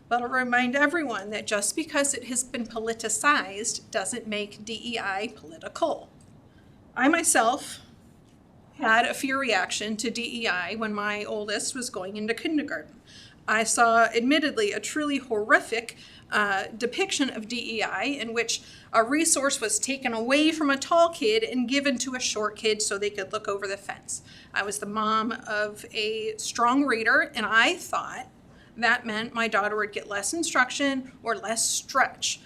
But I'll remind everyone that just because it has been politicized doesn't make DEI political. I myself had a fear reaction to DEI when my oldest was going into kindergarten. I saw, admittedly, a truly horrific depiction of DEI in which a resource was taken away from a tall kid and given to a short kid so they could look over the fence. I was the mom of a strong reader, and I thought that meant my daughter would get less instruction or less stretch.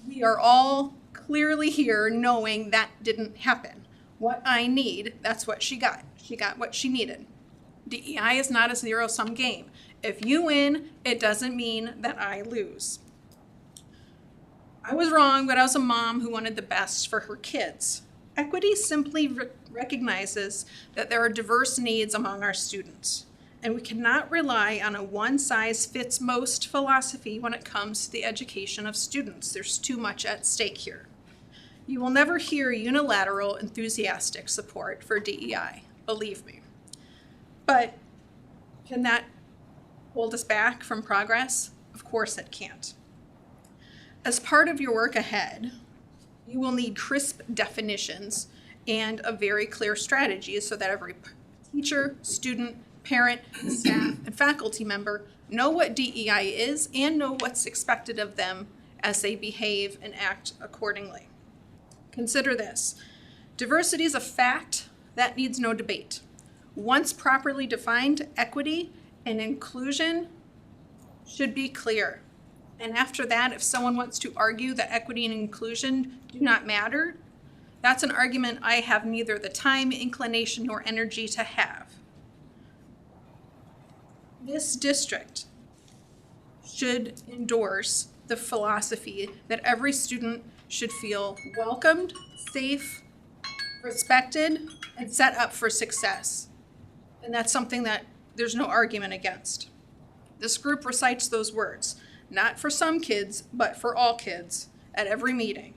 We are all clearly here knowing that didn't happen. What I need, that's what she got. She got what she needed. DEI is not a zero-sum game. If you win, it doesn't mean that I lose. I was wrong, but I was a mom who wanted the best for her kids. Equity simply recognizes that there are diverse needs among our students, and we cannot rely on a one-size-fits-most philosophy when it comes to the education of students. There's too much at stake here. You will never hear unilateral, enthusiastic support for DEI, believe me. But can that hold us back from progress? Of course it can't. As part of your work ahead, you will need crisp definitions and a very clear strategy so that every teacher, student, parent, staff, and faculty member know what DEI is and know what's expected of them as they behave and act accordingly. Consider this. Diversity is a fact that needs no debate. Once properly defined, equity and inclusion should be clear. And after that, if someone wants to argue that equity and inclusion do not matter, that's an argument I have neither the time, inclination, nor energy to have. This district should endorse the philosophy that every student should feel welcomed, safe, respected, and set up for success. And that's something that there's no argument against. This group recites those words, not for some kids, but for all kids at every meeting.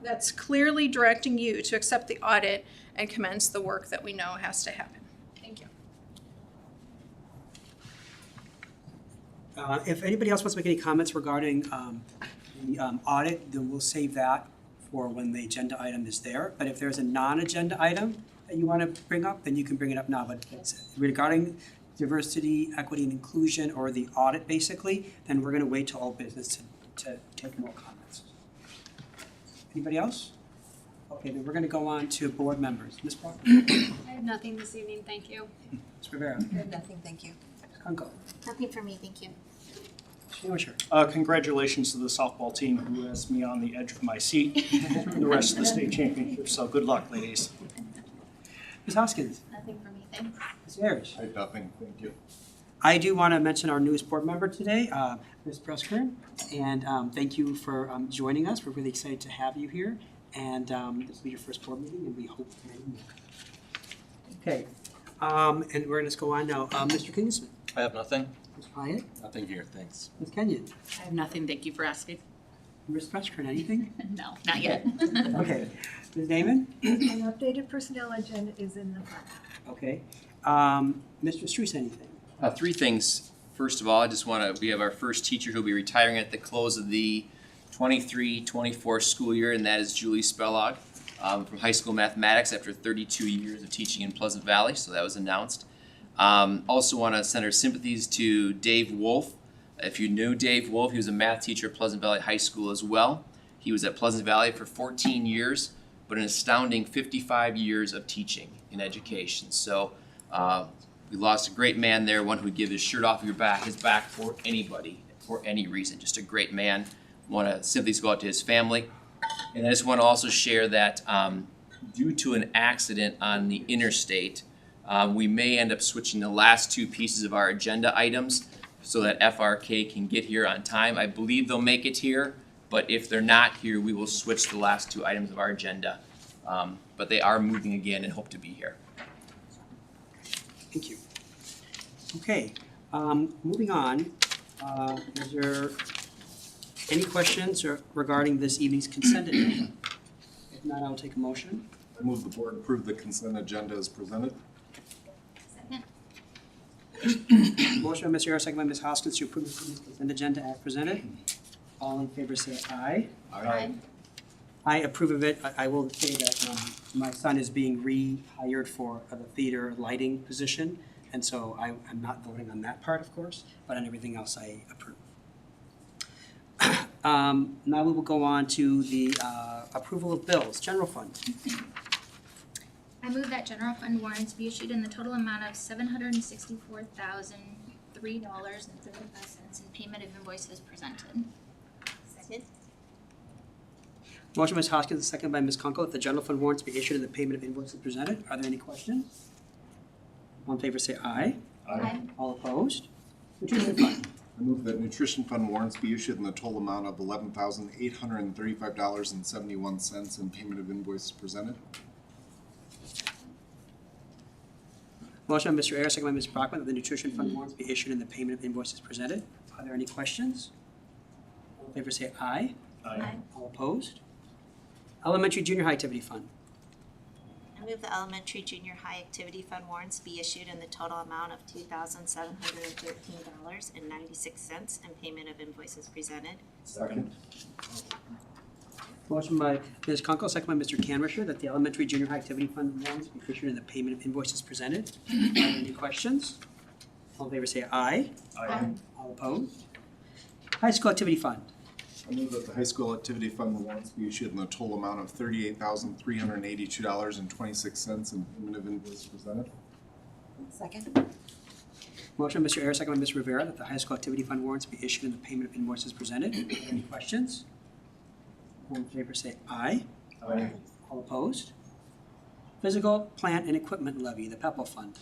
That's clearly directing you to accept the audit and commence the work that we know has to happen. Thank you. If anybody else wants to make any comments regarding the audit, then we'll save that for when the agenda item is there. But if there's a non-agenda item that you want to bring up, then you can bring it up now. But regarding diversity, equity, and inclusion, or the audit basically, then we're going to wait till all business to take more comments. Anybody else? Okay, then we're going to go on to board members. Ms. Parker? I have nothing this evening, thank you. Ms. Rivera? I have nothing, thank you. Ms. Kunkel? Nothing for me, thank you. Congratulations to the softball team who has me on the edge of my seat through the rest of the state championship. So good luck, ladies. Ms. Hoskins? Nothing for me, thanks. Ms. Ayers? I have nothing, thank you. I do want to mention our newest board member today, Ms. Breskern, and thank you for joining us. We're really excited to have you here, and this will be your first board meeting, and we hope many more. Okay, and we're going to go on now. Mr. Kingsman? I have nothing. Ms. Hyatt? Nothing here, thanks. Ms. Kenyon? I have nothing, thank you for asking. Ms. Breskern, anything? No, not yet. Okay. Ms. Damon? An updated personnel agenda is in the file. Okay. Mr. Streets, anything? Three things. First of all, I just want to, we have our first teacher who'll be retiring at the close of the 23-24 school year, and that is Julie Spellog from high school mathematics after 32 years of teaching in Pleasant Valley, so that was announced. Also want to send our sympathies to Dave Wolf. If you knew Dave Wolf, he was a math teacher at Pleasant Valley High School as well. He was at Pleasant Valley for 14 years, but an astounding 55 years of teaching in education. So we lost a great man there, one who would give his shirt off his back for anybody, for any reason. Just a great man. Want to sympathies go out to his family. And I just want to also share that due to an accident on the interstate, we may end up switching the last two pieces of our agenda items so that FRK can get here on time. I believe they'll make it here, but if they're not here, we will switch the last two items of our agenda. But they are moving again and hope to be here. Thank you. Okay, moving on. Is there any questions regarding this evening's consent agenda? If not, I'll take a motion. I move the board approve the consent agenda as presented. Second. Motion by Mr. Ayers, second by Ms. Hoskins to approve the consent agenda as presented. All in favor say aye. I approve of it. I will say that my son is being rehired for the theater lighting position, and so I'm not voting on that part, of course, but on everything else I approve. Now we will go on to the approval of bills, general fund. I move that general fund warrants be issued in the total amount of $764,003.35 in payment of invoices presented. Second. Motion by Ms. Hoskins, second by Ms. Kunkel, that the general fund warrants be issued and the payment of invoices presented. Are there any questions? All in favor say aye. Aye. All opposed? Nutrition fund. I move that nutrition fund warrants be issued in the total amount of $11,835.71 in payment of invoices presented. Motion by Mr. Ayers, second by Ms. Brockman, that the nutrition fund warrants be issued and the payment of invoices presented. Are there any questions? All in favor say aye. Aye. All opposed? Elementary junior high activity fund. I move the elementary junior high activity fund warrants be issued in the total amount of $2,713.96 in payment of invoices presented. Second. Motion by Ms. Kunkel, second by Mr. Canwisher, that the elementary junior high activity fund warrants be issued and the payment of invoices presented. Are there any questions? All in favor say aye. Aye. All opposed? High school activity fund. I move that the high school activity fund warrants be issued in the total amount of $38,382.26 in payment of invoices presented. Second. Motion by Mr. Ayers, second by Ms. Rivera, that the high school activity fund warrants be issued and the payment of invoices presented. Are there any questions? All in favor say aye. Aye. All opposed? Physical, plant, and equipment levy, the PEPAL fund.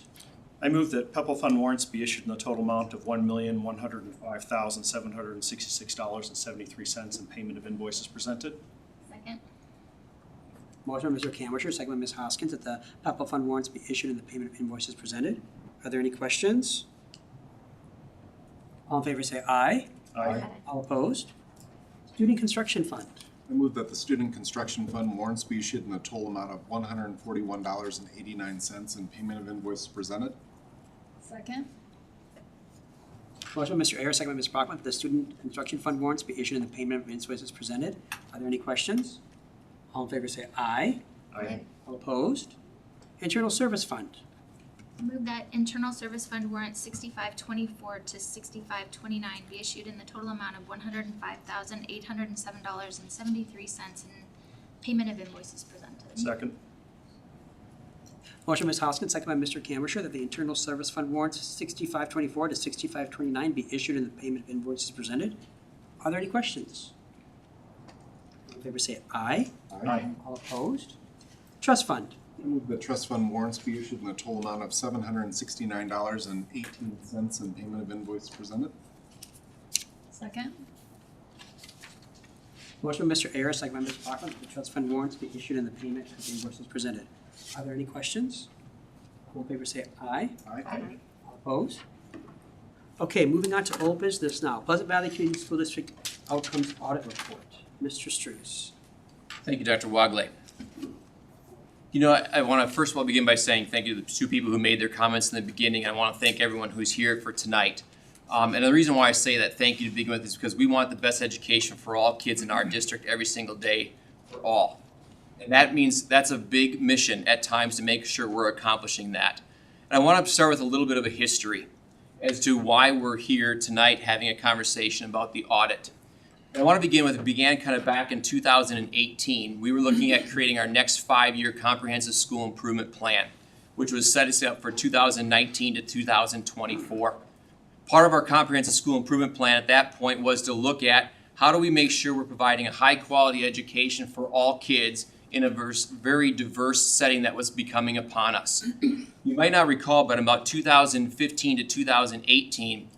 I move that PEPAL fund warrants be issued in the total amount of $1,105,766.73 in payment of invoices presented. Second. Motion by Mr. Canwisher, second by Ms. Hoskins, that the PEPAL fund warrants be issued and the payment of invoices presented. Are there any questions? All in favor say aye. Aye. All opposed? Student construction fund. I move that the student construction fund warrants be issued in the total amount of $141.89 in payment of invoices presented. Second. Motion by Mr. Ayers, second by Ms. Brockman, that the student construction fund warrants be issued and the payment of invoices presented. Are there any questions? All in favor say aye. Aye. All opposed? Internal service fund. I move that internal service fund warrant 6524 to 6529 be issued in the total amount of $105,807.73 in payment of invoices presented. Second. Motion by Ms. Hoskins, second by Mr. Canwisher, that the internal service fund warrants 6524 to 6529 be issued and the payment of invoices presented. Are there any questions? All in favor say aye. Aye. All opposed? Trust fund. I move that trust fund warrants be issued in the total amount of $769.18 in payment of invoices presented. Second. Motion by Mr. Ayers, second by Ms. Brockman, that the trust fund warrants be issued and the payment of invoices presented. Are there any questions? All in favor say aye. Aye. All opposed? Okay, moving on to old business now. Pleasant Valley Community School District Outcomes Audit Report. Mr. Struess. Thank you, Dr. Wagley. You know, I want to first of all begin by saying thank you to the two people who made their comments in the beginning. I want to thank everyone who's here for tonight. And the reason why I say that thank you to begin with is because we want the best education for all kids in our district every single day for all. And that means that's a big mission at times to make sure we're accomplishing that. And I want to start with a little bit of a history as to why we're here tonight having a conversation about the audit. And I want to begin with, it began kind of back in 2018. We were looking at creating our next 5-year comprehensive school improvement plan, which was set us up for 2019 to 2024. Part of our comprehensive school improvement plan at that point was to look at how do we make sure we're providing a high quality education for all kids in a very diverse setting that was becoming upon us. You might not recall, but in about 2015 to 2018,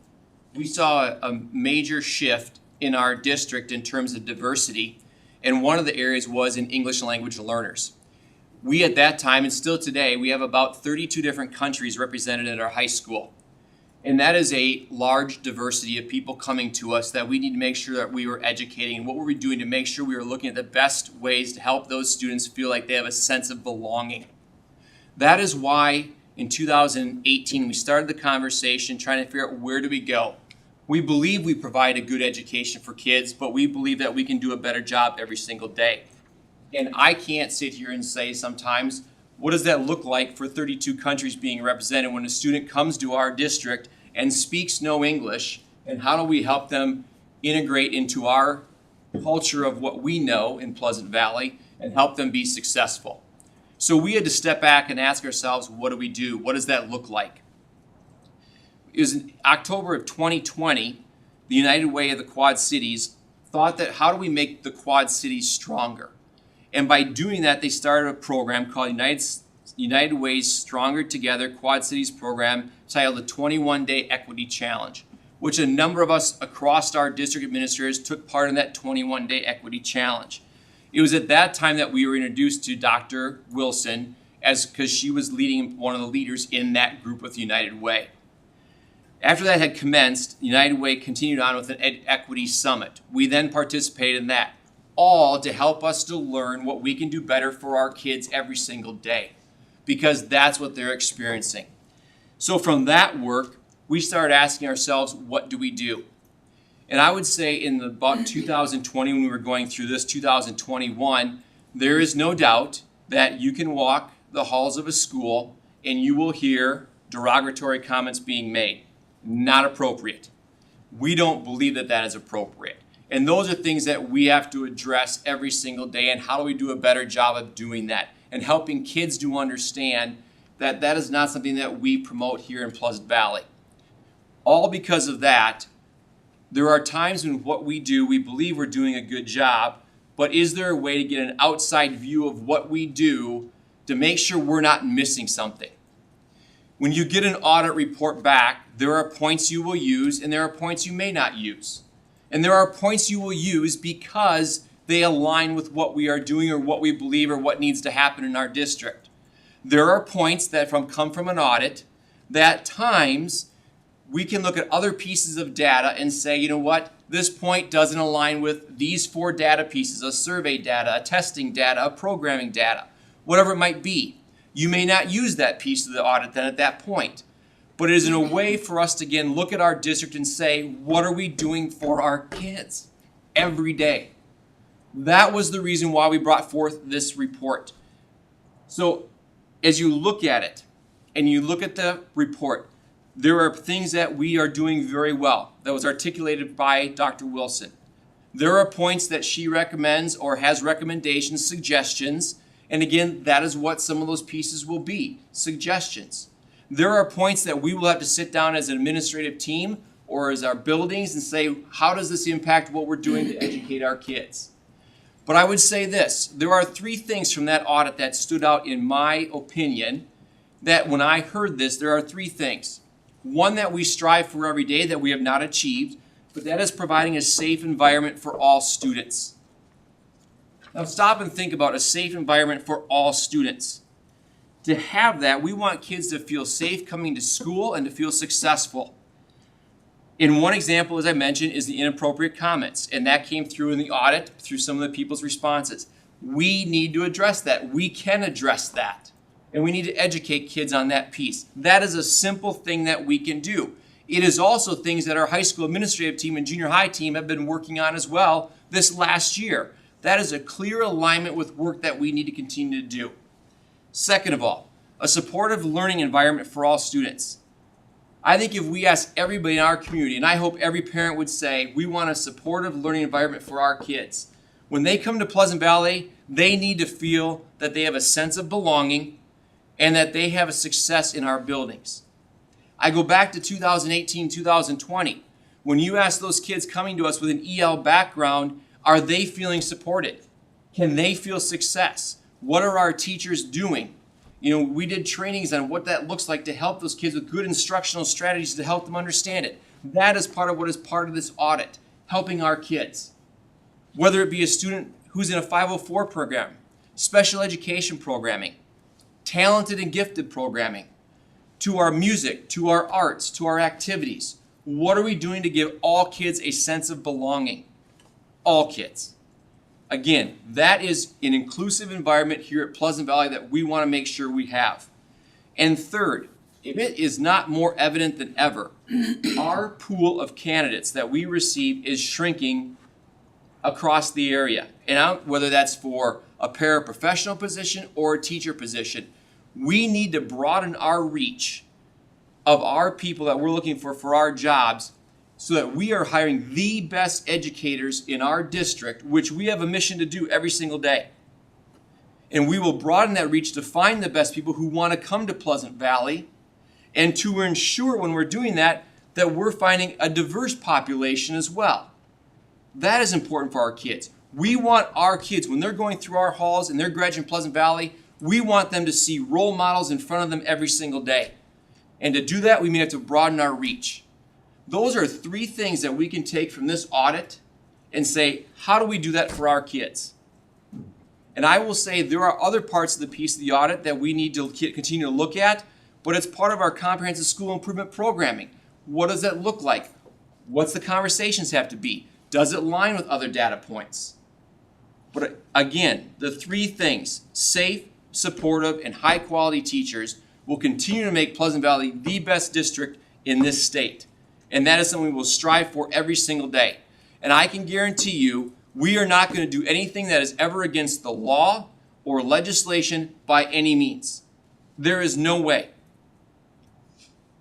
we saw a major shift in our district in terms of diversity, and one of the areas was in English language learners. We at that time, and still today, we have about 32 different countries represented at our high school. And that is a large diversity of people coming to us that we need to make sure that we were educating. And what were we doing to make sure we were looking at the best ways to help those students feel like they have a sense of belonging? That is why in 2018, we started the conversation trying to figure out where do we go. We believe we provide a good education for kids, but we believe that we can do a better job every single day. And I can't sit here and say sometimes, what does that look like for 32 countries being represented when a student comes to our district and speaks no English, and how do we help them integrate into our culture of what we know in Pleasant Valley and help them be successful? So we had to step back and ask ourselves, what do we do? What does that look like? It was in October of 2020, the United Way of the Quad Cities thought that how do we make the Quad Cities stronger? And by doing that, they started a program called United Way's Stronger Together Quad Cities program titled the 21-Day Equity Challenge, which a number of us across our district administrators took part in that 21-Day Equity Challenge. It was at that time that we were introduced to Dr. Wilson because she was leading one of the leaders in that group with United Way. After that had commenced, United Way continued on with an Equity Summit. We then participated in that, all to help us to learn what we can do better for our kids every single day, because that's what they're experiencing. So from that work, we started asking ourselves, what do we do? And I would say in about 2020, when we were going through this, 2021, there is no doubt that you can walk the halls of a school and you will hear derogatory comments being made. Not appropriate. We don't believe that that is appropriate. And those are things that we have to address every single day, and how do we do a better job of doing that and helping kids to understand that that is not something that we promote here in Pleasant Valley. All because of that, there are times when what we do, we believe we're doing a good job, but is there a way to get an outside view of what we do to make sure we're not missing something? When you get an audit report back, there are points you will use and there are points you may not use. And there are points you will use because they align with what we are doing or what we believe or what needs to happen in our district. There are points that come from an audit that at times we can look at other pieces of data and say, you know what, this point doesn't align with these 4 data pieces, a survey data, a testing data, a programming data, whatever it might be. You may not use that piece of the audit then at that point. But it is in a way for us to again look at our district and say, what are we doing for our kids every day? That was the reason why we brought forth this report. So as you look at it and you look at the report, there are things that we are doing very well that was articulated by Dr. Wilson. There are points that she recommends or has recommendations, suggestions, and again, that is what some of those pieces will be, suggestions. There are points that we will have to sit down as an administrative team or as our buildings and say, how does this impact what we're doing to educate our kids? But I would say this, there are 3 things from that audit that stood out in my opinion, that when I heard this, there are 3 things. One that we strive for every day that we have not achieved, but that is providing a safe environment for all students. Now stop and think about a safe environment for all students. To have that, we want kids to feel safe coming to school and to feel successful. In one example, as I mentioned, is the inappropriate comments, and that came through in the audit through some of the people's responses. We need to address that. We can address that, and we need to educate kids on that piece. That is a simple thing that we can do. It is also things that our high school administrative team and junior high team have been working on as well this last year. That is a clear alignment with work that we need to continue to do. Second of all, a supportive learning environment for all students. I think if we ask everybody in our community, and I hope every parent would say, we want a supportive learning environment for our kids. When they come to Pleasant Valley, they need to feel that they have a sense of belonging and that they have a success in our buildings. I go back to 2018, 2020. When you ask those kids coming to us with an EL background, are they feeling supported? Can they feel success? What are our teachers doing? We did trainings on what that looks like to help those kids with good instructional strategies to help them understand it. That is part of what is part of this audit, helping our kids. Whether it be a student who's in a 504 program, special education programming, talented and gifted programming, to our music, to our arts, to our activities. What are we doing to give all kids a sense of belonging? All kids. Again, that is an inclusive environment here at Pleasant Valley that we want to make sure we have. And third, if it is not more evident than ever, our pool of candidates that we receive is shrinking across the area. And whether that's for a paraprofessional position or a teacher position, we need to broaden our reach of our people that we're looking for our jobs, so that we are hiring the best educators in our district, which we have a mission to do every single day. And we will broaden that reach to find the best people who want to come to Pleasant Valley, and to ensure when we're doing that, that we're finding a diverse population as well. That is important for our kids. We want our kids, when they're going through our halls and they're graduating Pleasant Valley, we want them to see role models in front of them every single day. And to do that, we may have to broaden our reach. Those are 3 things that we can take from this audit and say, how do we do that for our kids? And I will say there are other parts of the piece of the audit that we need to continue to look at, but it's part of our comprehensive school improvement programming. What does that look like? What's the conversations have to be? Does it align with other data points? But again, the 3 things, safe, supportive, and high quality teachers, will continue to make Pleasant Valley the best district in this state. And that is something we will strive for every single day. And I can guarantee you, we are not going to do anything that is ever against the law or legislation by any means. There is no way.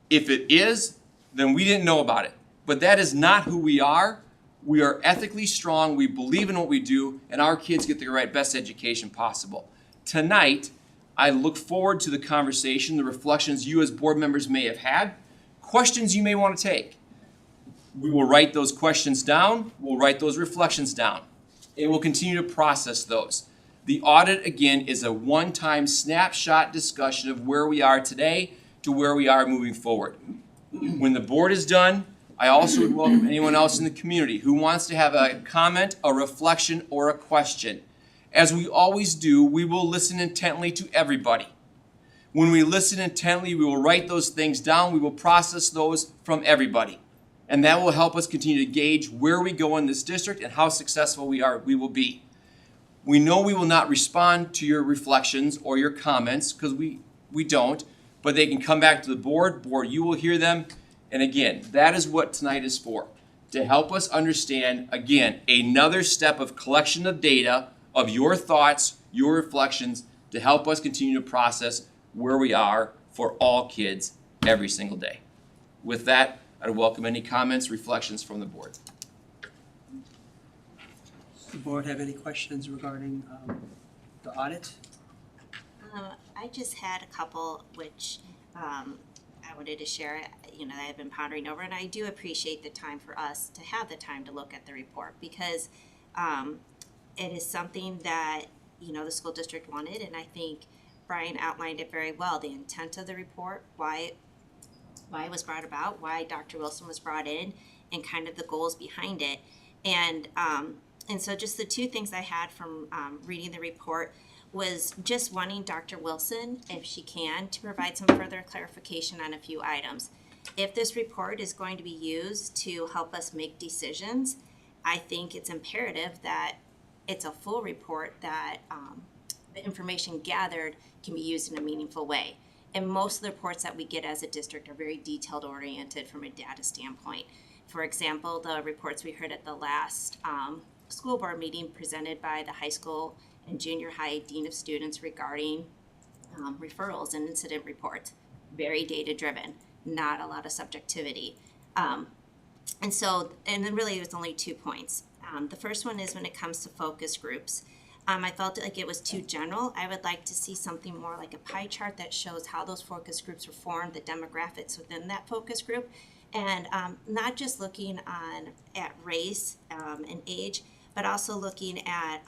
If it is, then we didn't know about it. But that is not who we are. We are ethically strong, we believe in what we do, and our kids get the best education possible. Tonight, I look forward to the conversation, the reflections you as board members may have had, questions you may want to take. We will write those questions down, we'll write those reflections down, and we'll continue to process those. The audit, again, is a one-time snapshot discussion of where we are today to where we are moving forward. When the board is done, I also would welcome anyone else in the community who wants to have a comment, a reflection, or a question. As we always do, we will listen intently to everybody. When we listen intently, we will write those things down. We will process those from everybody. And that will help us continue to gauge where we go in this district and how successful we will be. We know we will not respond to your reflections or your comments, because we don't, but they can come back to the board. Board, you will hear them. And again, that is what tonight is for, to help us understand, again, another step of collection of data, of your thoughts, your reflections, to help us continue to process where we are for all kids every single day. With that, I'd welcome any comments, reflections from the board. Does the board have any questions regarding the audit? I just had a couple which I wanted to share, that I've been pondering over, and I do appreciate the time for us to have the time to look at the report, because it is something that, the school district wanted, and I think Brian outlined it very well, the intent of the report, why it was brought about, why Dr. Wilson was brought in, and kind of the goals behind it. And so just the 2 things I had from reading the report was just wanting Dr. Wilson, if she can, to provide some further clarification on a few items. If this report is going to be used to help us make decisions, I think it's imperative that it's a full report, that the information gathered can be used in a meaningful way. And most of the reports that we get as a district are very detailed oriented from a data standpoint. For example, the reports we heard at the last school board meeting presented by the high school and junior high dean of students regarding referrals and incident reports, very data driven, not a lot of subjectivity. And then really there's only 2 points. The first one is when it comes to focus groups. I felt like it was too general. I would like to see something more like a pie chart that shows how those focus groups were formed, the demographics within that focus group, and not just looking at race and age, but also looking at,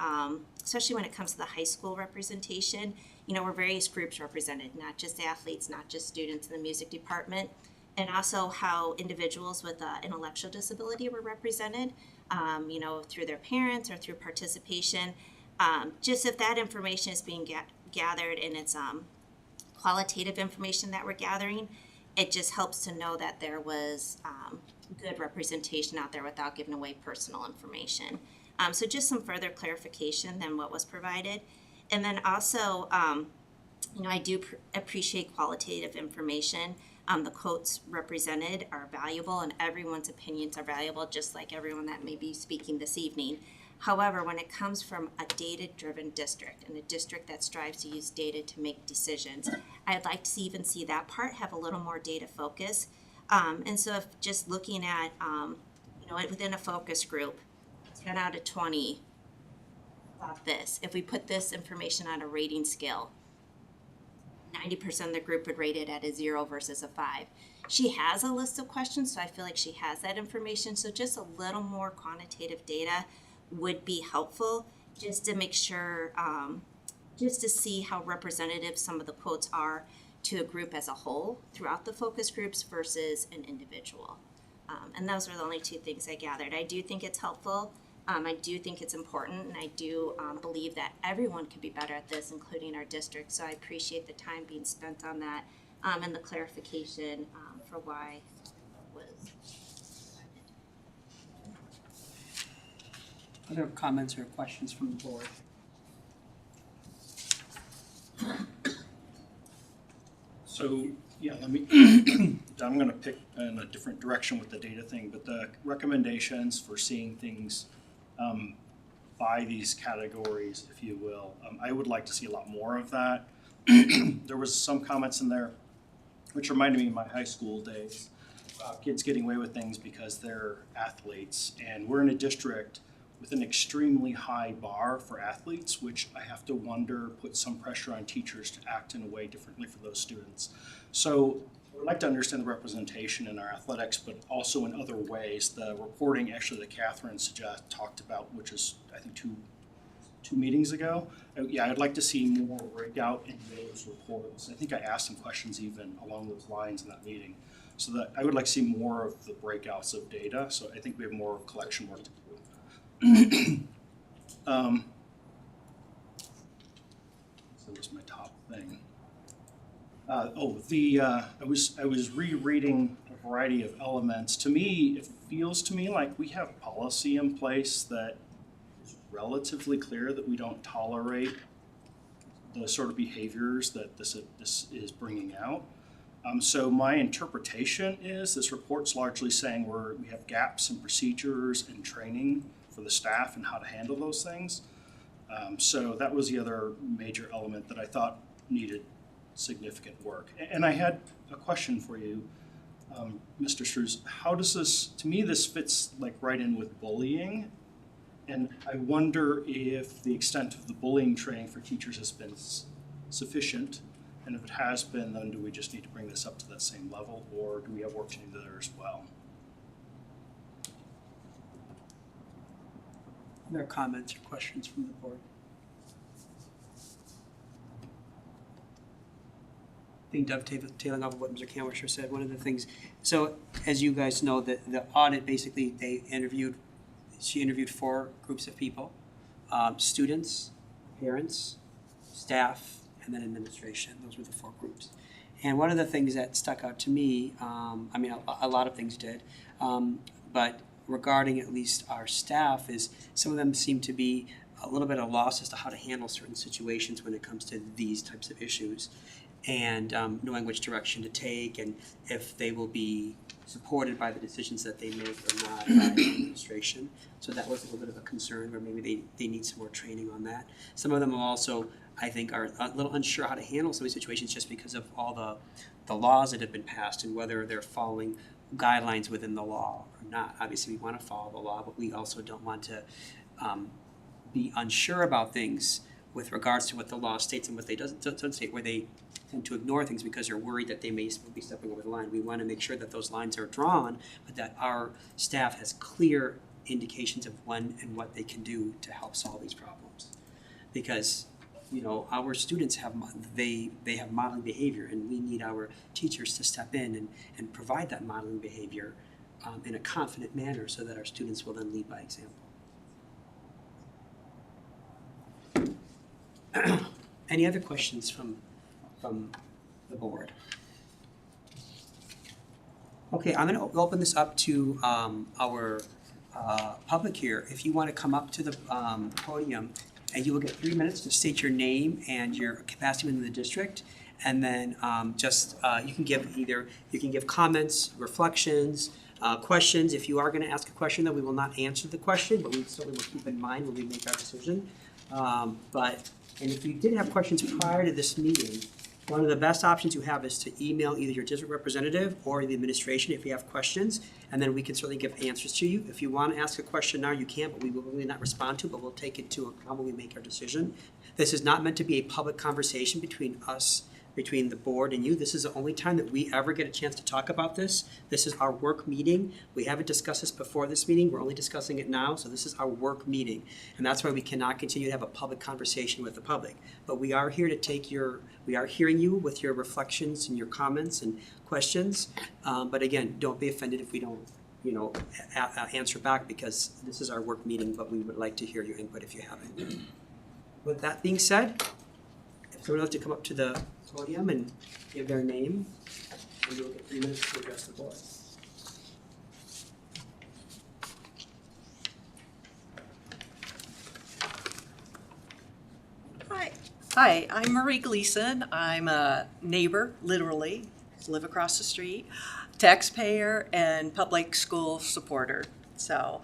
especially when it comes to the high school representation, where various groups represented, not just athletes, not just students in the music department, and also how individuals with intellectual disability were represented, through their parents or through participation. Just if that information is being gathered and it's qualitative information that we're gathering, it just helps to know that there was good representation out there without giving away personal information. So just some further clarification than what was provided. And then also I do appreciate qualitative information. The quotes represented are valuable and everyone's opinions are valuable, just like everyone that may be speaking this evening. However, when it comes from a data-driven district and a district that strives to use data to make decisions, I'd like to even see that part have a little more data focus. And so if just looking at, within a focus group, 10 out of 20 thought this. If we put this information on a rating scale, 90% of the group would rate it at a 0 versus a 5. She has a list of questions, so I feel like she has that information. So just a little more quantitative data would be helpful, just to make sure, just to see how representative some of the quotes are to a group as a whole throughout the focus groups versus an individual. And those are the only two things I gathered. I do think it's helpful. I do think it's important, and I do believe that everyone could be better at this, including our district. So I appreciate the time being spent on that and the clarification for why it was. Other comments or questions from the board? So, yeah, I'm gonna pick in a different direction with the data thing, but the recommendations for seeing things by these categories, if you will, I would like to see a lot more of that. There was some comments in there which reminded me of my high school days, kids getting away with things because they're athletes, and we're in a district with an extremely high bar for athletes, which I have to wonder puts some pressure on teachers to act in a way differently for those students. So I would like to understand the representation in our athletics, but also in other ways. The reporting actually that Catherine talked about, which is I think two meetings ago. Yeah, I'd like to see more breakout in those reports. I think I asked some questions even along those lines in that meeting. So that I would like to see more of the breakouts of data. So I think we have more collection work to do. So that's my top thing. I was rereading a variety of elements. To me, it feels to me like we have policy in place that is relatively clear that we don't tolerate the sort of behaviors that this is bringing out. So my interpretation is this report's largely saying we have gaps in procedures and training for the staff and how to handle those things. So that was the other major element that I thought needed significant work. And I had a question for you, Mr. Strews. How does this, to me, this fits like right in with bullying. And I wonder if the extent of the bullying training for teachers has been sufficient. And if it has been, then do we just need to bring this up to that same level, or do we have work to do there as well? Other comments or questions from the board? I think dovetailing off of what Mr. Canwisher said, one of the things, so as you guys know, the audit, basically she interviewed 4 groups of people, students, parents, staff, and then administration. Those were the 4 groups. And one of the things that stuck out to me, a lot of things did, but regarding at least our staff is some of them seem to be a little bit at a loss as to how to handle certain situations when it comes to these types of issues, and knowing which direction to take and if they will be supported by the decisions that they make or not by the administration. So that was a little bit of a concern where maybe they need some more training on that. Some of them also, I think, are a little unsure how to handle some of these situations just because of all the laws that have been passed and whether they're following guidelines within the law or not. Obviously, we want to follow the law, but we also don't want to be unsure about things with regards to what the law states and what they doesn't state, where they tend to ignore things because they're worried that they may be stepping over the line. We want to make sure that those lines are drawn, but that our staff has clear indications of when and what they can do to help solve these problems. Because our students have modeling behavior, and we need our teachers to step in and provide that modeling behavior in a confident manner so that our students will then lead by example. Any other questions from the board? Okay, I'm going to open this up to our public here. If you want to come up to the podium and you will get 3 minutes to state your name and your capacity within the district. And then you can give comments, reflections, questions. If you are going to ask a question, though, we will not answer the question, but we certainly will keep in mind when we make our decision. And if you did have questions prior to this meeting, one of the best options you have is to email either your district representative or the administration if you have questions, and then we can certainly give answers to you. If you want to ask a question now, you can, but we will really not respond to, but we'll take it into account when we make our decision. This is not meant to be a public conversation between us, between the board and you. This is the only time that we ever get a chance to talk about this. This is our work meeting. We haven't discussed this before this meeting. We're only discussing it now, so this is our work meeting. And that's why we cannot continue to have a public conversation with the public. But we are here to we are hearing you with your reflections and your comments and questions. But again, don't be offended if we don't, answer back, because this is our work meeting, but we would like to hear your input if you have it. With that being said, if someone would like to come up to the podium and give their name, and you'll get 3 minutes to address the board. Hi, I'm Marie Gleason. I'm a neighbor, literally, live across the street, taxpayer, and public school supporter. So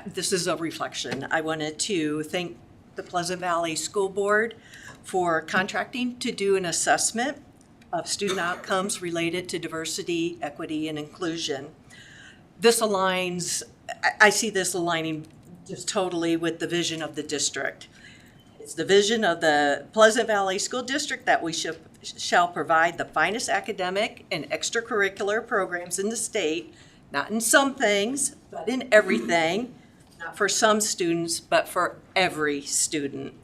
this is a reflection. I wanted to thank the Pleasant Valley School Board for contracting to do an assessment of student outcomes related to diversity, equity, and inclusion. This aligns, I see this aligning just totally with the vision of the district. It's the vision of the Pleasant Valley School District that we shall provide the finest academic and extracurricular programs in the state, not in some things, but in everything, not for some students, but for every student.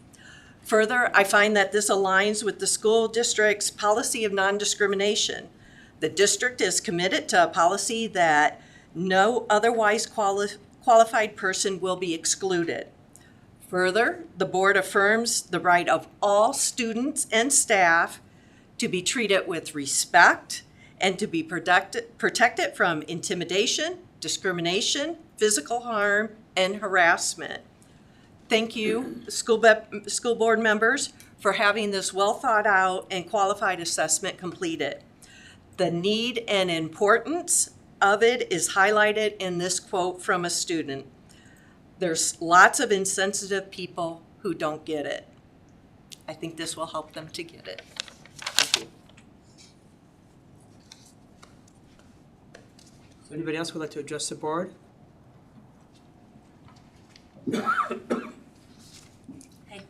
Further, I find that this aligns with the school district's policy of non-discrimination. The district is committed to a policy that no otherwise qualified person will be excluded. Further, the board affirms the right of all students and staff to be treated with respect and to be protected from intimidation, discrimination, physical harm, and harassment. Thank you, school board members, for having this well thought out and qualified assessment completed. The need and importance of it is highlighted in this quote from a student. There's lots of insensitive people who don't get it. I think this will help them to get it. Thank you. So anybody else would like to address the board? Hey,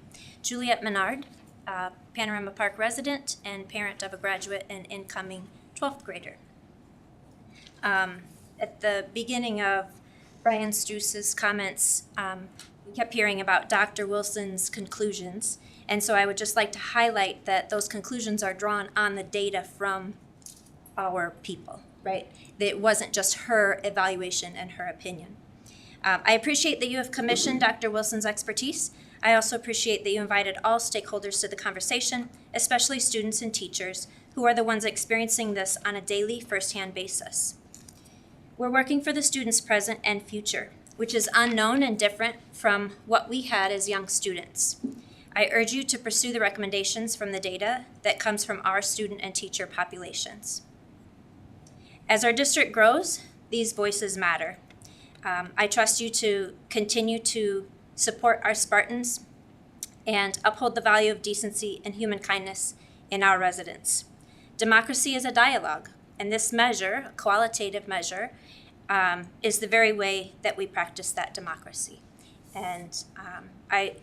Juliette Menard, Panorama Park resident and parent of a graduate and incoming 12th grader. At the beginning of Brian Struce's comments, we kept hearing about Dr. Wilson's conclusions, and so I would just like to highlight that those conclusions are drawn on the data from our people, right? It wasn't just her evaluation and her opinion. I appreciate that you have commissioned Dr. Wilson's expertise. I also appreciate that you invited all stakeholders to the conversation, especially students and teachers, who are the ones experiencing this on a daily, firsthand basis. We're working for the students' present and future, which is unknown and different from what we had as young students. I urge you to pursue the recommendations from the data that comes from our student and teacher populations. As our district grows, these voices matter. I trust you to continue to support our Spartans and uphold the value of decency and human kindness in our residents. Democracy is a dialogue, and this measure, a qualitative measure, is the very way that we practice that democracy. And I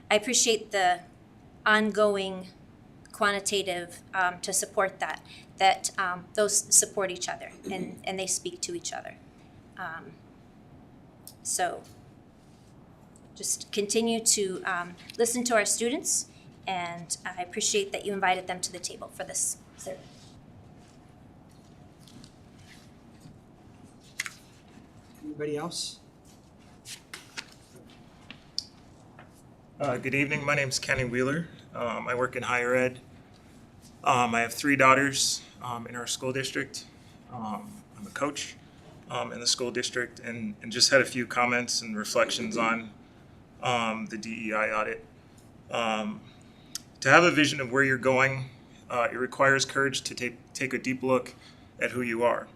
appreciate the ongoing quantitative to support that those support each other and they speak to each other. So just continue to listen to our students, and I appreciate that you invited them to the table for this survey. Anybody else? Good evening. My name is Kenny Wheeler. I work in higher ed. I have 3 daughters in our school district. I'm a coach in the school district, and just had a few comments and reflections on the DEI audit. To have a vision of where you're going, it requires courage to take a deep look at who you are.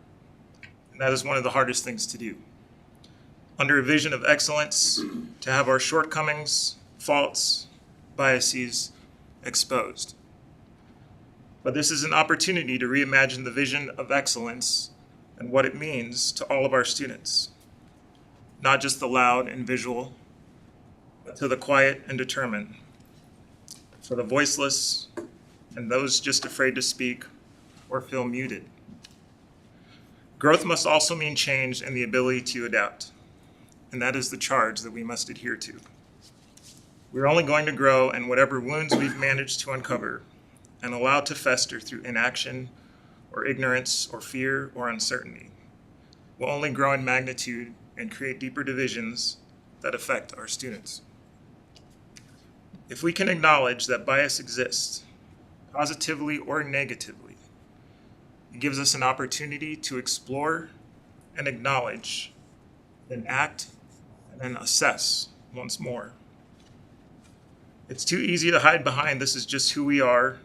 And that is one of the hardest things to do. Under a vision of excellence, to have our shortcomings, faults, biases exposed. But this is an opportunity to reimagine the vision of excellence and what it means to all of our students. Not just the loud and visual, but to the quiet and determined. For the voiceless and those just afraid to speak or feel muted. Growth must also mean change and the ability to adapt. And that is the charge that we must adhere to. We're only going to grow in whatever wounds we've managed to uncover and allow to fester through inaction or ignorance or fear or uncertainty. We'll only grow in magnitude and create deeper divisions that affect our students. If we can acknowledge that bias exists, positively or negatively, it gives us an opportunity to explore and acknowledge, then act, and then assess once more. It's too easy to hide behind this is just who we are,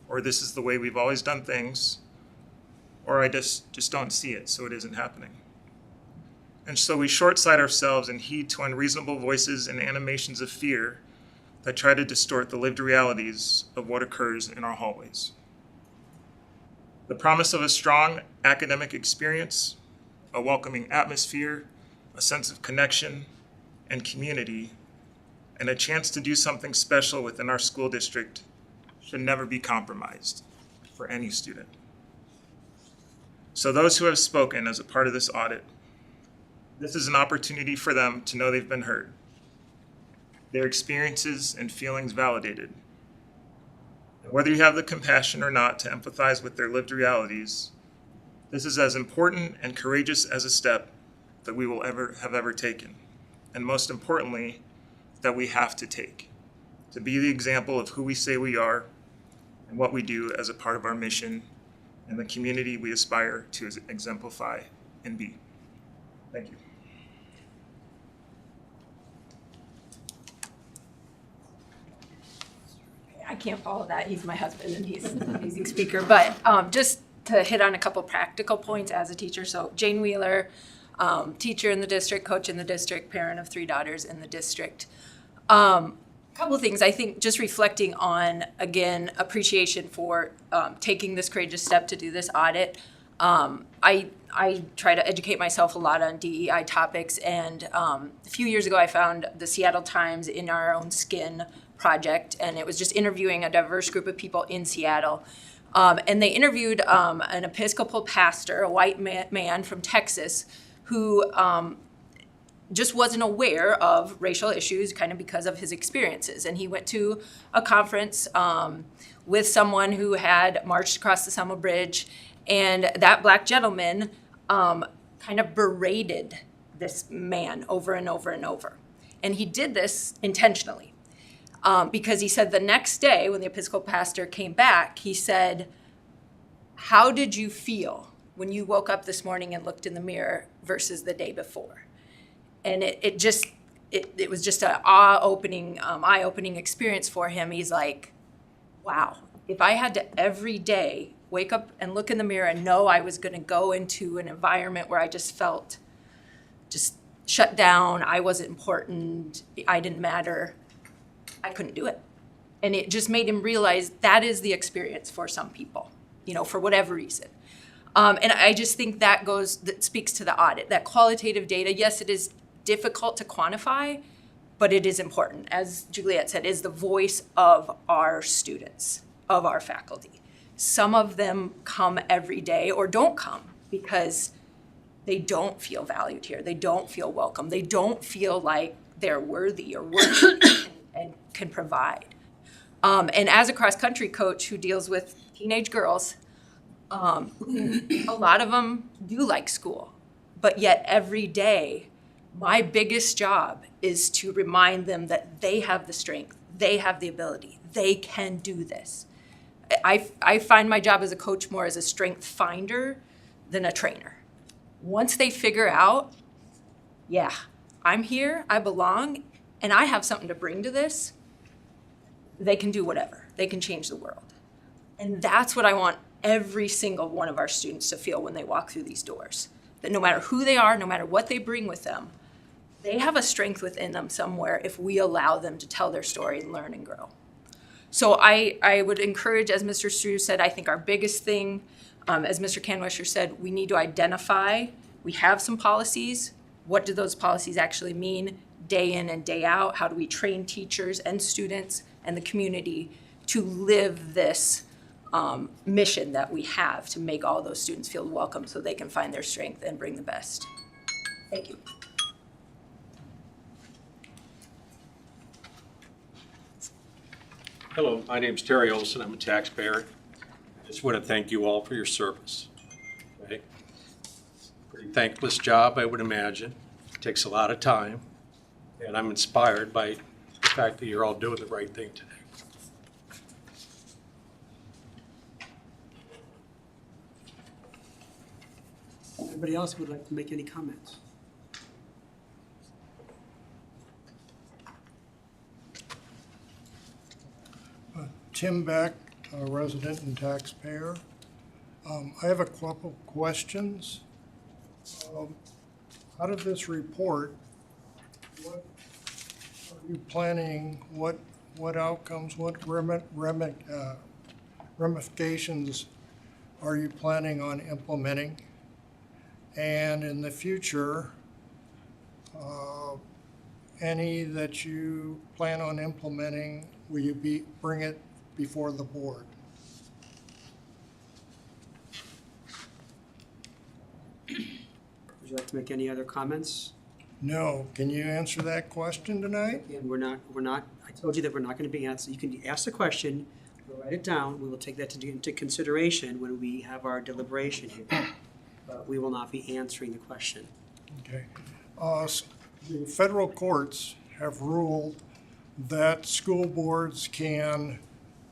or this is the way we've always done things, or I just don't see it, so it isn't happening. And so we short-sight ourselves and heed to unreasonable voices and animations of fear that try to distort the lived realities of what occurs in our hallways. The promise of a strong academic experience, a welcoming atmosphere, a sense of connection and community, and a chance to do something special within our school district should never be compromised for any student. So those who have spoken as a part of this audit, this is an opportunity for them to know they've been heard, their experiences and feelings validated. And whether you have the compassion or not to empathize with their lived realities, this is as important and courageous as a step that we will ever taken. And most importantly, that we have to take, to be the example of who we say we are and what we do as a part of our mission and the community we aspire to exemplify and be. Thank you. I can't follow that. He's my husband and he's an amazing speaker. But just to hit on a couple practical points as a teacher. So Jane Wheeler, teacher in the district, coach in the district, parent of 3 daughters in the district. Couple of things, I think just reflecting on, again, appreciation for taking this courageous step to do this audit. I try to educate myself a lot on DEI topics, and a few years ago I found the Seattle Times In Our Own Skin project, and it was just interviewing a diverse group of people in Seattle. And they interviewed an Episcopal pastor, a white man from Texas, who just wasn't aware of racial issues kind of because of his experiences. And he went to a conference with someone who had marched across the Selma Bridge, and that black gentleman kind of berated this man over and over and over. And he did this intentionally because he said the next day when the Episcopal pastor came back, he said, "How did you feel when you woke up this morning and looked in the mirror versus the day before?" And it was just an eye-opening experience for him. He's like, wow, if I had to every day wake up and look in the mirror and know I was going to go into an environment where I just felt just shut down, I wasn't important, I didn't matter, I couldn't do it. And it just made him realize that is the experience for some people, for whatever reason. And I just think that speaks to the audit, that qualitative data. Yes, it is difficult to quantify, but it is important. As Juliet said, is the voice of our students, of our faculty. Some of them come every day or don't come because they don't feel valued here. They don't feel welcome. They don't feel like they're worthy or worthy and can provide. And as a cross-country coach who deals with teenage girls, a lot of them do like school, but yet every day, my biggest job is to remind them that they have the strength, they have the ability, they can do this. I find my job as a coach more as a strength finder than a trainer. Once they figure out, yeah, I'm here, I belong, and I have something to bring to this, they can do whatever. They can change the world. And that's what I want every single one of our students to feel when they walk through these doors. That no matter who they are, no matter what they bring with them, they have a strength within them somewhere if we allow them to tell their story and learn and grow. So I would encourage, as Mr. Strew said, I think our biggest thing, as Mr. Canwisher said, we need to identify, we have some policies. What do those policies actually mean day in and day out? How do we train teachers and students and the community to live this mission that we have to make all those students feel welcome so they can find their strength and bring the best? Thank you. Hello, my name's Terry Olson. I'm a taxpayer. I just want to thank you all for your service. Okay? Pretty thankless job, I would imagine. It takes a lot of time, and I'm inspired by the fact that you're all doing the right thing today. Anybody else who would like to make any comments? Tim Beck, a resident and taxpayer. I have a couple questions. Out of this report, what are you planning, what outcomes, what ramifications are you planning on implementing? And in the future, any that you plan on implementing, will you bring it before the board? Would you like to make any other comments? No. Can you answer that question tonight? And we're not, I told you that we're not going to be answering. You can ask the question, we'll write it down, we will take that into consideration when we have our deliberation here. But we will not be answering the question. Okay. The federal courts have ruled that school boards can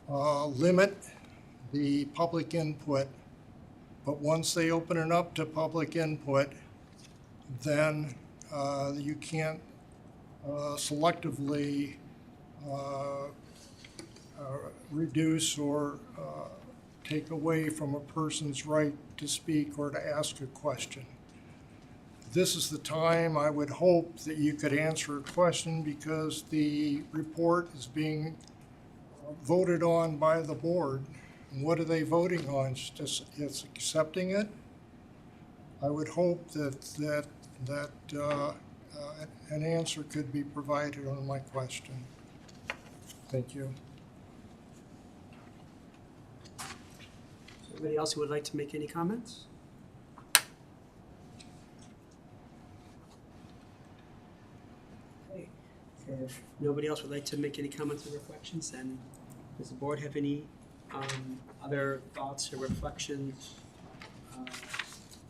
limit the public input, but once they open it up to public input, then you can't selectively reduce or take away from a person's right to speak or to ask a question. This is the time I would hope that you could answer a question, because the report is being voted on by the board. And what are they voting on? It's accepting it? I would hope that an answer could be provided on my question. Thank you. Anybody else who would like to make any comments? Okay. If nobody else would like to make any comments or reflections, then does the board have any other thoughts or reflections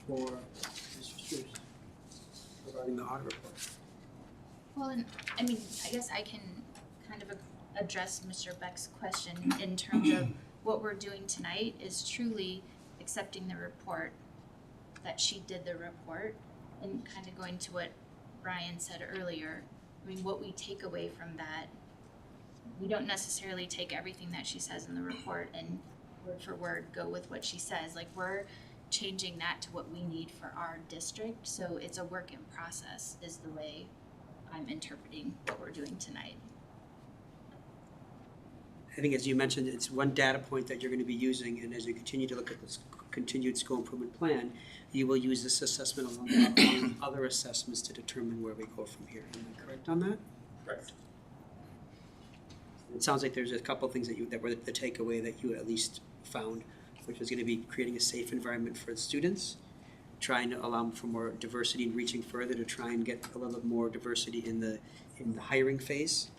for Mr. Strews regarding the audit report? Well, and I mean, I guess I can kind of address Mr. Beck's question in terms of what we're doing tonight is truly accepting the report, that she did the report, and kind of going to what Brian said earlier. I mean, what we take away from that, we don't necessarily take everything that she says in the report and word for word go with what she says. Like, we're changing that to what we need for our district. So it's a work in process is the way I'm interpreting what we're doing tonight. I think, as you mentioned, it's one data point that you're going to be using, and as you continue to look at this continued school improvement plan, you will use this assessment along with other assessments to determine where we go from here. Am I correct on that? Correct. It sounds like there's a couple of things that were the takeaway that you at least found, which was going to be creating a safe environment for the students, trying to allow for more diversity and reaching further to try and get a little bit more diversity in the hiring phase.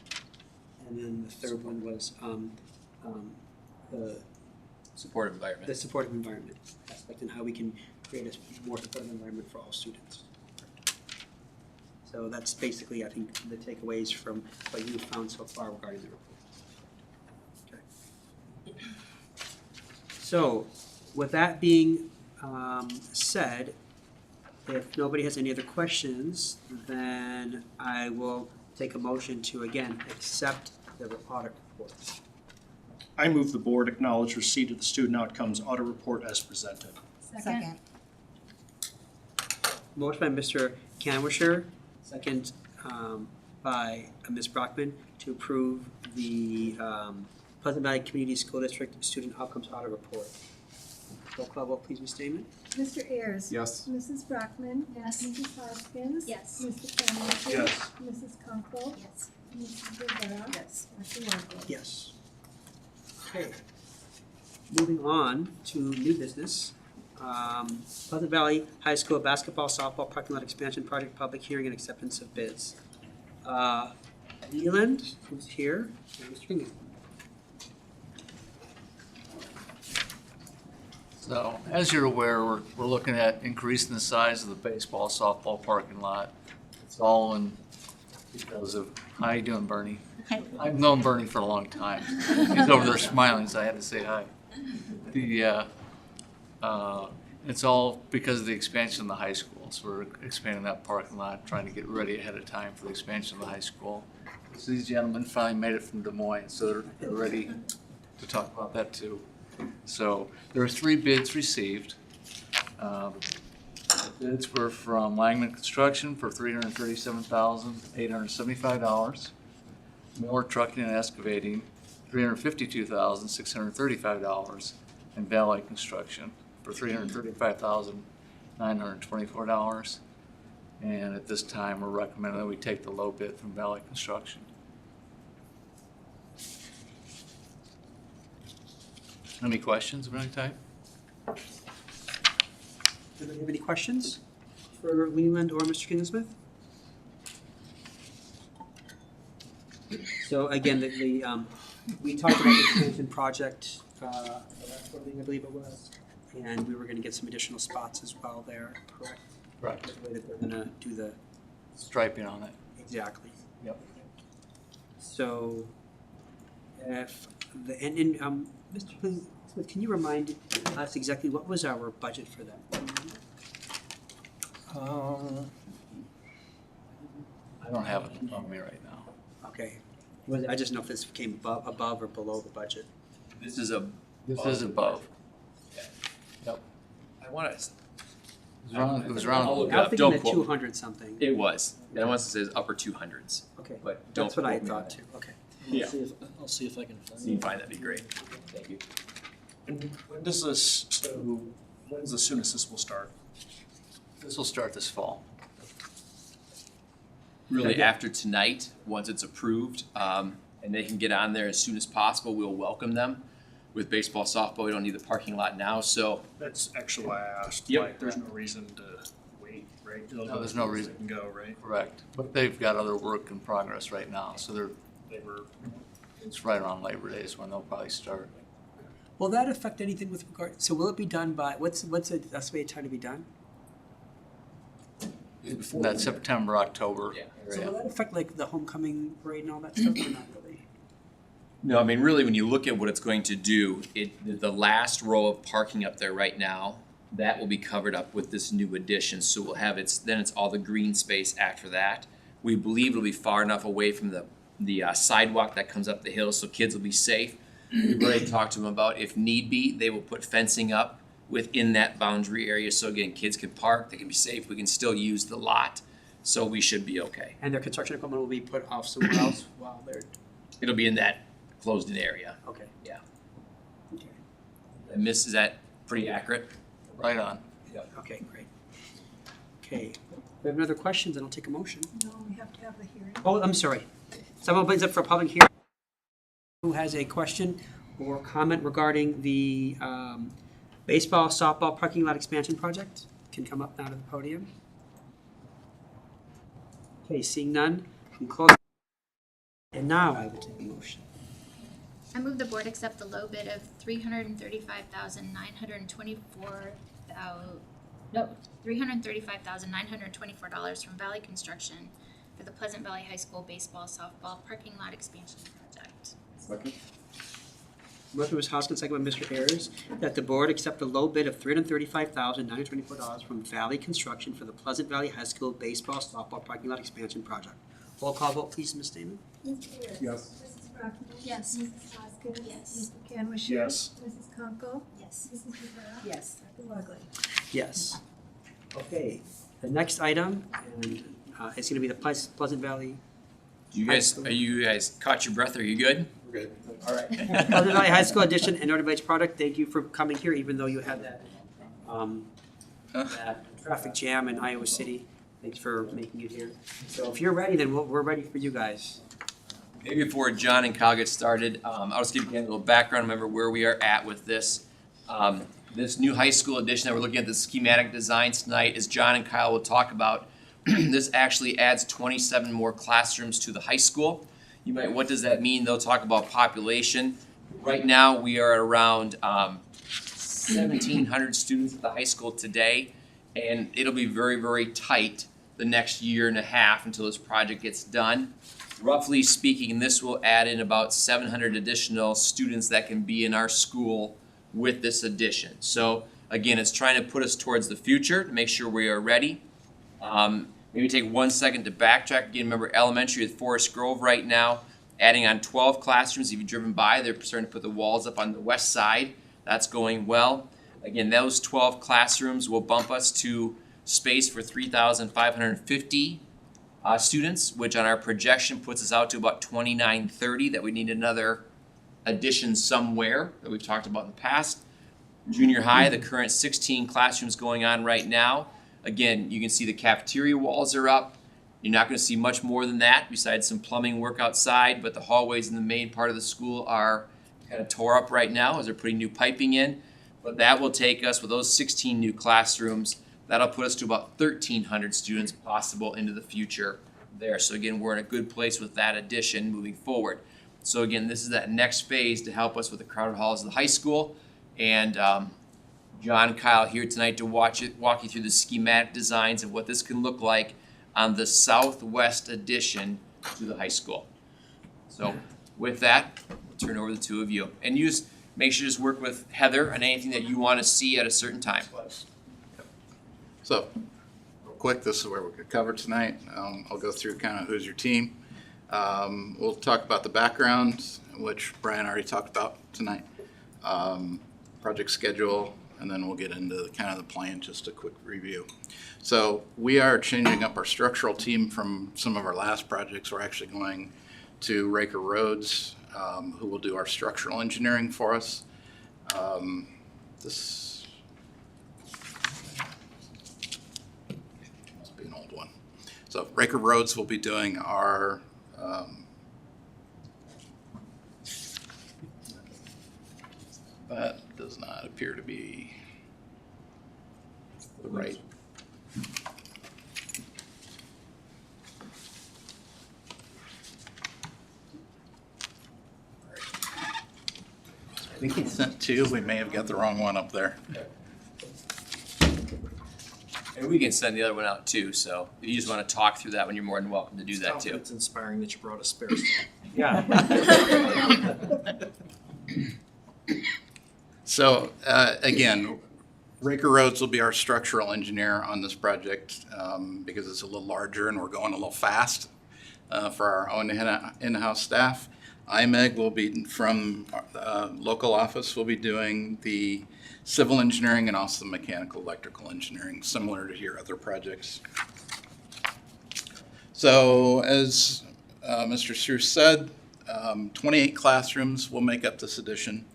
And then the third one was the Supportive environment. The supportive environment aspect, and how we can create a more supportive environment for all students. So that's basically, I think, the takeaways from what you've found so far regarding the report. Okay. So, with that being said, if nobody has any other questions, then I will take a motion to, again, accept the audit report. I move the board acknowledge receipt of the student outcomes audit report as presented. Second. Motion by Mr. Canwisher, second by Ms. Brockman to approve the Pleasant Valley Community School District Student Outcomes Audit Report. Roll call vote, please, Ms. Stamen. Mr. Ayers. Yes. Mrs. Brockman. Yes. Mrs. Hoskins. Yes. Mr. Cameron. Yes. Mrs. Kunkel. Yes. Mrs. Rivera. Yes. Dr. Wonderly. Yes. Okay. Moving on to new business. Pleasant Valley High School basketball, softball parking lot expansion project, public hearing and acceptance of bids. Leland, who's here, and Mr. Kingham. So, as you're aware, we're looking at increasing the size of the baseball, softball parking lot. It's all in because of, how you doing, Bernie? I've known Bernie for a long time. He's over there smiling, so I had to say hi. It's all because of the expansion of the high school. So we're expanding that parking lot, trying to get ready ahead of time for the expansion of the high school. So these gentlemen finally made it from Des Moines, so they're ready to talk about that too. So there are 3 bids received. The bids were from Langman Construction for $337,875. Miller Trucking and Excavating, $352,635. And Valley Construction for $335,924. And at this time, we're recommending that we take the low bid from Valley Construction. Any questions of any type? Anybody have any questions for Leland or Mr. Kingsmith? So again, we talked about the expansion project, last building, I believe it was, and we were gonna get some additional spots as well there, correct? Right. The way that they're gonna do the. Striping on it. Exactly. Yep. So, if Mr. Smith, can you remind us exactly what was our budget for that? I don't have it on me right now. Okay. I just know if this came above or below the budget. This is above. Yep. I want to. It was around. I'll look it I was up. thinking Don't that quote. 200 something. It was. And I want to say it's upper 200s. Okay, But don't that's what I quote me on thought that. too, okay. Yeah. I'll see if I can find So you can find that'd be great. Thank you. And when's the soonest this will start? This will start this fall. Really, after tonight, once it's approved, and they can get on there as soon as possible, we'll welcome them. With baseball, softball, we don't need the parking lot now, so. That's actually why I asked. Yep. Like, there's no reason to wait, right? They'll No, go there's as no soon as reason. They can go, right? Correct. But they've got other work in progress right now, so it's right around Labor Day is when they'll probably start. Will that affect anything with regard, so will it be done by, what's the estimated time to be done? That September, October Yeah. So area. will that affect like the homecoming parade and all that stuff, or not really? No, I mean, really, when you look at what it's going to do, the last row of parking up there right now, that will be covered up with this new addition, so we'll have then it's all the green space after that. We believe it'll be far enough away from the sidewalk that comes up the hill, so kids will be safe. We've already talked to them about, if need be, they will put fencing up within that boundary area, so again, kids can park, they can be safe, we can still use the lot, so we should be okay. And their construction equipment will be put off somewhere else while they're, It'll be in that closed-in area. okay. Yeah. Okay. And Miss, is that pretty accurate? Right on. Okay, great. Okay, we have no other questions, and I'll take a motion. No, we have to have the hearing. Oh, I'm sorry. Someone brings up for a public hearing. Who has a question or comment regarding the baseball, softball parking lot expansion project can come up now to the podium. Okay, seeing none, we can close. And now I will take a motion. I move the board accept the low bid of $335,924 from Valley Construction for the Pleasant Valley High School baseball, softball parking lot expansion project. Motion was Hoskins, second by Mr. Ayers, that the board accept the low bid of $335,924 from Valley Construction for the Pleasant Valley High School baseball, softball parking lot expansion project. Roll call vote, please, Ms. Damon? Mr. Ayers? Yes. Mrs. Brockman? Yes. Mrs. Hoskins? Yes. Mr. Canwisher? Yes. Mrs. Kunkel? Yes. Mrs. Rivera? Yes. Dr. Lovely? Yes. Okay, the next item, and it's gonna be the Pleasant Valley. You guys caught your breath? Are you good? We're good. All right. Pleasant Valley High School Edition and Northern Edge product, thank you for coming here, even though you had that traffic jam in Iowa City. Thanks for making it here. So if you're ready, then we're ready for you guys. Maybe before John and Kyle get started, I'll just give you a little background, remember where we are at with this. This new high school edition that we're looking at, the schematic designs tonight, as John and Kyle will talk about, this actually adds 27 more classrooms to the high school. You might, what does that mean? They'll talk about population. Right now, we are at around 1,700 students at the high school today, and it'll be very, very tight the next year and a half until this project gets done. Roughly speaking, this will add in about 700 additional students that can be in our school with this addition. So again, it's trying to put us towards the future to make sure we are ready. Maybe take 1 second to backtrack. Again, remember elementary at Forest Grove right now, adding on 12 classrooms. If you've driven by, they're starting to put the walls up on the west side. That's going well. Again, those 12 classrooms will bump us to space for 3,550 students, which on our projection puts us out to about 2,930 that we need another addition somewhere that we've talked about in the past. Junior high, the current 16 classrooms going on right now. Again, you can see the cafeteria walls are up. You're not going to see much more than that besides some plumbing work outside, but the hallways in the main part of the school are kind of tore up right now as they're putting new piping in. But that will take us, with those 16 new classrooms, that'll put us to about 1,300 students possible into the future there. So again, we're in a good place with that addition moving forward. So again, this is that next phase to help us with the crowded halls of the high school. And John and Kyle here tonight to walk you through the schematic designs of what this can look like on the southwest addition to the high school. So with that, we'll turn over the two of you. And you just make sure to just work with Heather on anything that you want to see at a certain time. So, real quick, this is where we're going to cover tonight. I'll go through kind of who's your team. We'll talk about the background, which Brian already talked about tonight. Project schedule, and then we'll get into kind of the plan, just a quick review. So we are changing up our structural team from some of our last projects. We're actually going to Raker Roads, who will do our structural engineering for us. This must be an old one. So Raker Roads will be doing our that does not appear to be the right. I think he sent two. We may have got the wrong one up there. And we can send the other one out too, so if you just want to talk through that one, you're more than welcome to do that too. It's inspiring that you brought a spare. Yeah. So again, Raker Roads will be our structural engineer on this project because it's a little larger and we're going a little fast for our own in-house staff. IMEG will be from local office, will be doing the civil engineering and also the mechanical electrical engineering, similar to your other projects. So as Mr. Struce said, 28 classrooms will make up this addition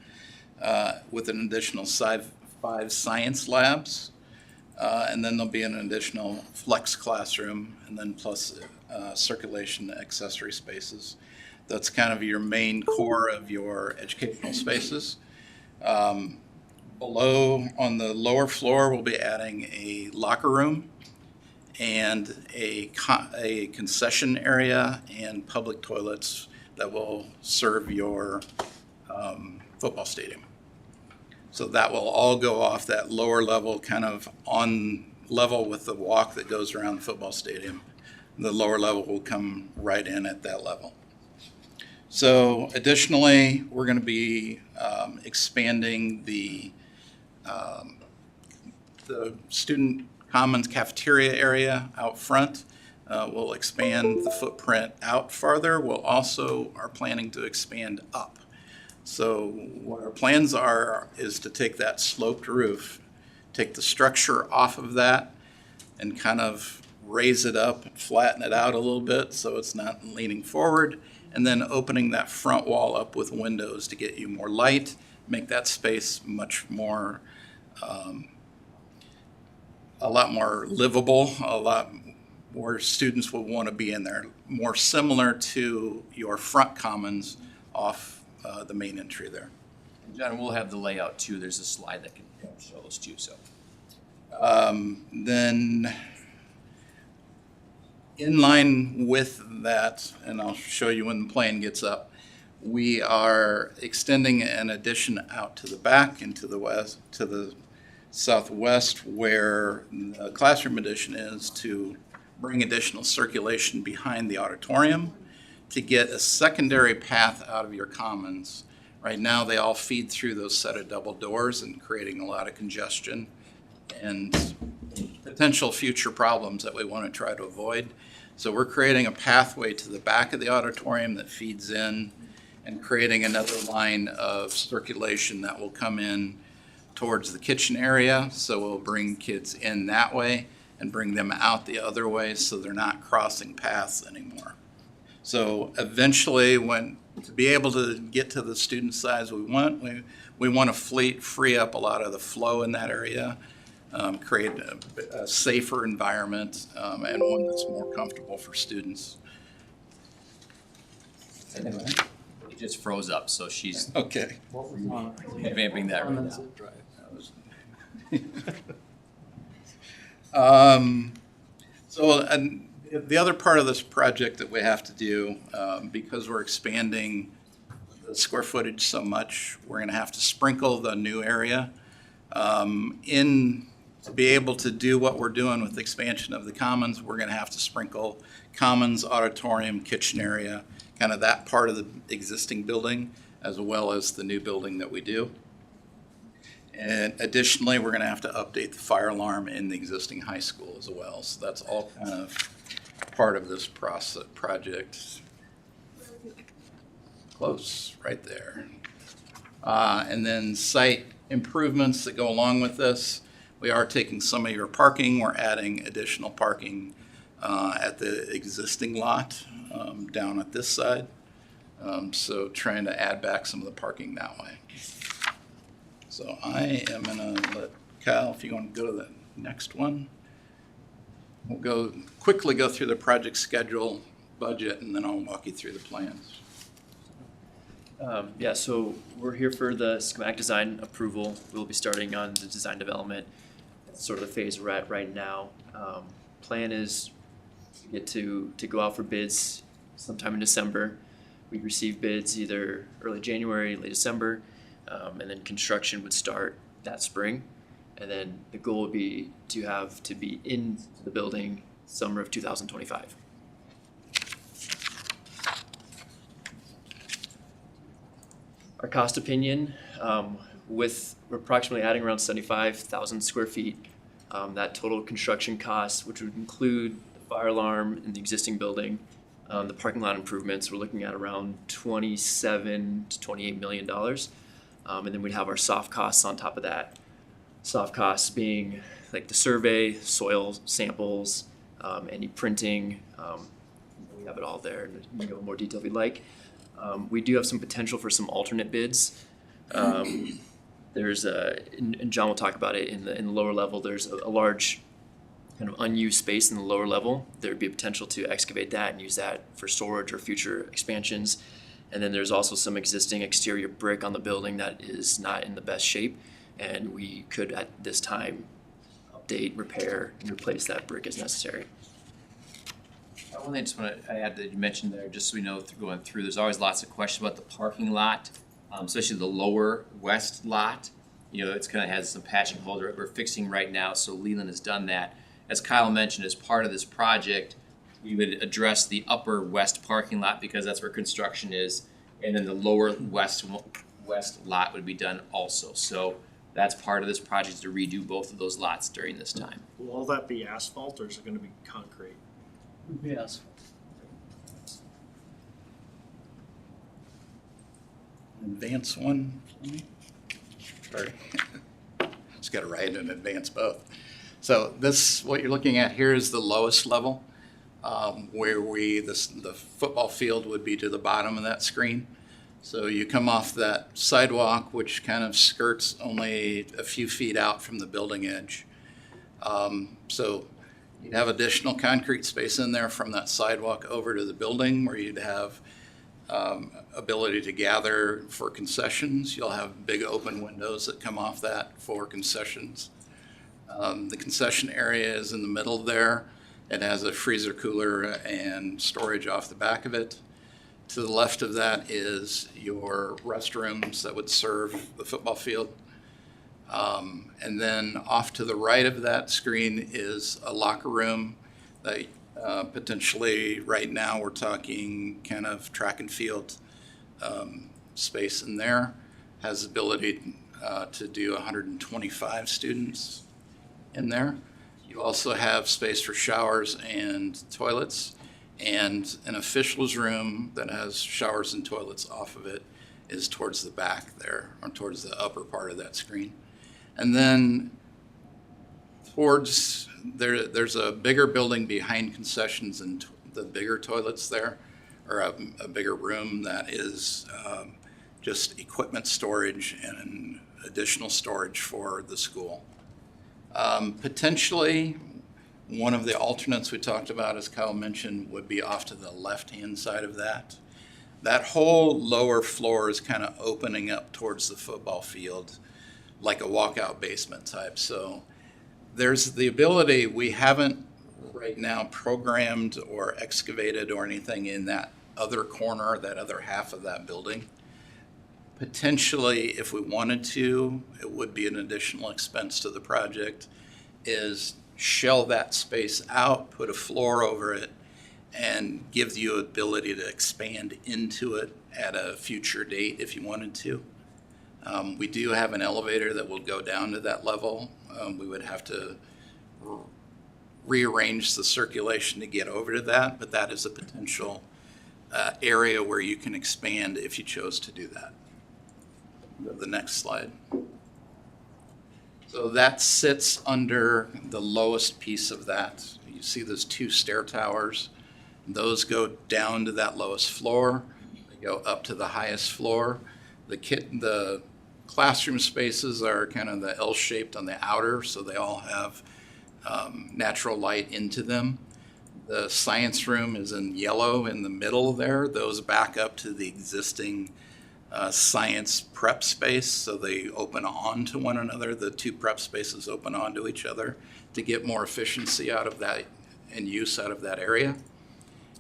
with an additional 5 science labs. And then there'll be an additional flex classroom and then plus circulation accessory spaces. That's kind of your main core of your educational spaces. Below, on the lower floor, we'll be adding a locker room and a concession area and public toilets that will serve your football stadium. So that will all go off that lower level, kind of on level with the walk that goes around the football stadium. The lower level will come right in at that level. So additionally, we're going to be expanding the student commons cafeteria area out front. We'll expand the footprint out farther. We'll also are planning to expand up. So what our plans are is to take that sloped roof, take the structure off of that, and kind of raise it up, flatten it out a little bit so it's not leaning forward, and then opening that front wall up with windows to get you more light, make that space much more, a lot more livable, a lot more students will want to be in there, more similar to your front commons off the main entry there. John, we'll have the layout too. There's a slide that can show those too, so. Then in line with that, and I'll show you when the plan gets up, we are extending an addition out to the back and to the west, to the southwest where the classroom addition is, to bring additional circulation behind the auditorium to get a secondary path out of your commons. Right now, they all feed through those set of double doors and creating a lot of congestion and potential future problems that we want to try to avoid. So we're creating a pathway to the back of the auditorium that feeds in and creating another line of circulation that will come in towards the kitchen area. So we'll bring kids in that way and bring them out the other way so they're not crossing paths anymore. So eventually, to be able to get to the student size we want to free up a lot of the flow in that area, create a safer environment and one that's more comfortable for students. Anyway, it just froze up, so she's okay. Revamping that right now. And the other part of this project that we have to do, because we're expanding the square footage so much, we're going to have to sprinkle the new area. To be able to do what we're doing with the expansion of the commons, we're going to have to sprinkle commons, auditorium, kitchen area, kind of that part of the existing building, as well as the new building that we do. And additionally, we're going to have to update the fire alarm in the existing high school as well. So that's all kind of part of this project. Close, right there. And then site improvements that go along with this. We are taking some of your parking. We're adding additional parking at the existing lot down at this side. So trying to add back some of the parking that way. So I am going to let Kyle, if you want to go to the next one. We'll quickly go through the project schedule, budget, and then I'll walk you through the plans. Yeah, so we're here for the schematic design approval. We'll be starting on the design development. That's sort of the phase we're at right now. Plan is to go out for bids sometime in December. We receive bids either early January, late December, and then construction would start that spring. And then the goal would be to be in the building summer of 2025. Our cost opinion, we're approximately adding around 75,000 square feet. That total construction cost, which would include the fire alarm in the existing building, the parking lot improvements, we're looking at around $27 to $28 million. And then we'd have our soft costs on top of that. Soft costs being like the survey, soil samples, any printing. We have it all there, and we can go in more detail if you'd like. We do have some potential for some alternate bids. There's and John will talk about it in the lower level. There's a large kind of unused space in the lower level. There'd be a potential to excavate that and use that for storage or future expansions. And then there's also some existing exterior brick on the building that is not in the best shape, and we could at this time update, repair, and replace that brick as necessary. One thing I just want to add that you mentioned there, just so we know going through, there's always lots of questions about the parking lot, especially the lower west lot. You know, it's kind of has some patching holes that we're fixing right now, so Leland has done that. As Kyle mentioned, as part of this project, we would address the upper west parking lot because that's where construction is, and then the lower west lot would be done also. So that's part of this project, to redo both of those lots during this time. Will all that be asphalt or is it going to be concrete? Yes. Advance one for me. Sorry. Just got to write and advance both. So this, what you're looking at here is the lowest level, where the football field would be to the bottom of that screen. So you come off that sidewalk, which kind of skirts only a few feet out from the building edge. So you'd have additional concrete space in there from that sidewalk over to the building, where you'd have ability to gather for concessions. You'll have big open windows that come off that for concessions. The concession area is in the middle there. It has a freezer cooler and storage off the back of it. To the left of that is your restrooms that would serve the football field. And then off to the right of that screen is a locker room that potentially right now we're talking kind of track and field space in there. Has the ability to do 125 students in there. You also have space for showers and toilets, and an officials room that has showers and toilets off of it is towards the back there, or towards the upper part of that screen. And then towards there's a bigger building behind concessions and the bigger toilets there, or a bigger room that is just equipment storage and additional storage for the school. Potentially, one of the alternates we talked about, as Kyle mentioned, would be off to the left-hand side of that. That whole lower floor is kind of opening up towards the football field, like a walkout basement type. So there's the ability, we haven't right now programmed or excavated or anything in that other corner, that other half of that building. Potentially, if we wanted to, it would be an additional expense to the project, is shell that space out, put a floor over it, and give you ability to expand into it at a future date if you wanted to. We do have an elevator that will go down to that level. We would have to rearrange the circulation to get over to that, but that is a potential area where you can expand if you chose to do that. Go to the next slide. So that sits under the lowest piece of that. You see those two stair towers. Those go down to that lowest floor. They go up to the highest floor. The classroom spaces are kind of the L-shaped on the outer, so they all have natural light into them. The science room is in yellow in the middle there. Those back up to the existing science prep space, so they open on to one another. The two prep spaces open onto each other to get more efficiency out of that and use out of that area.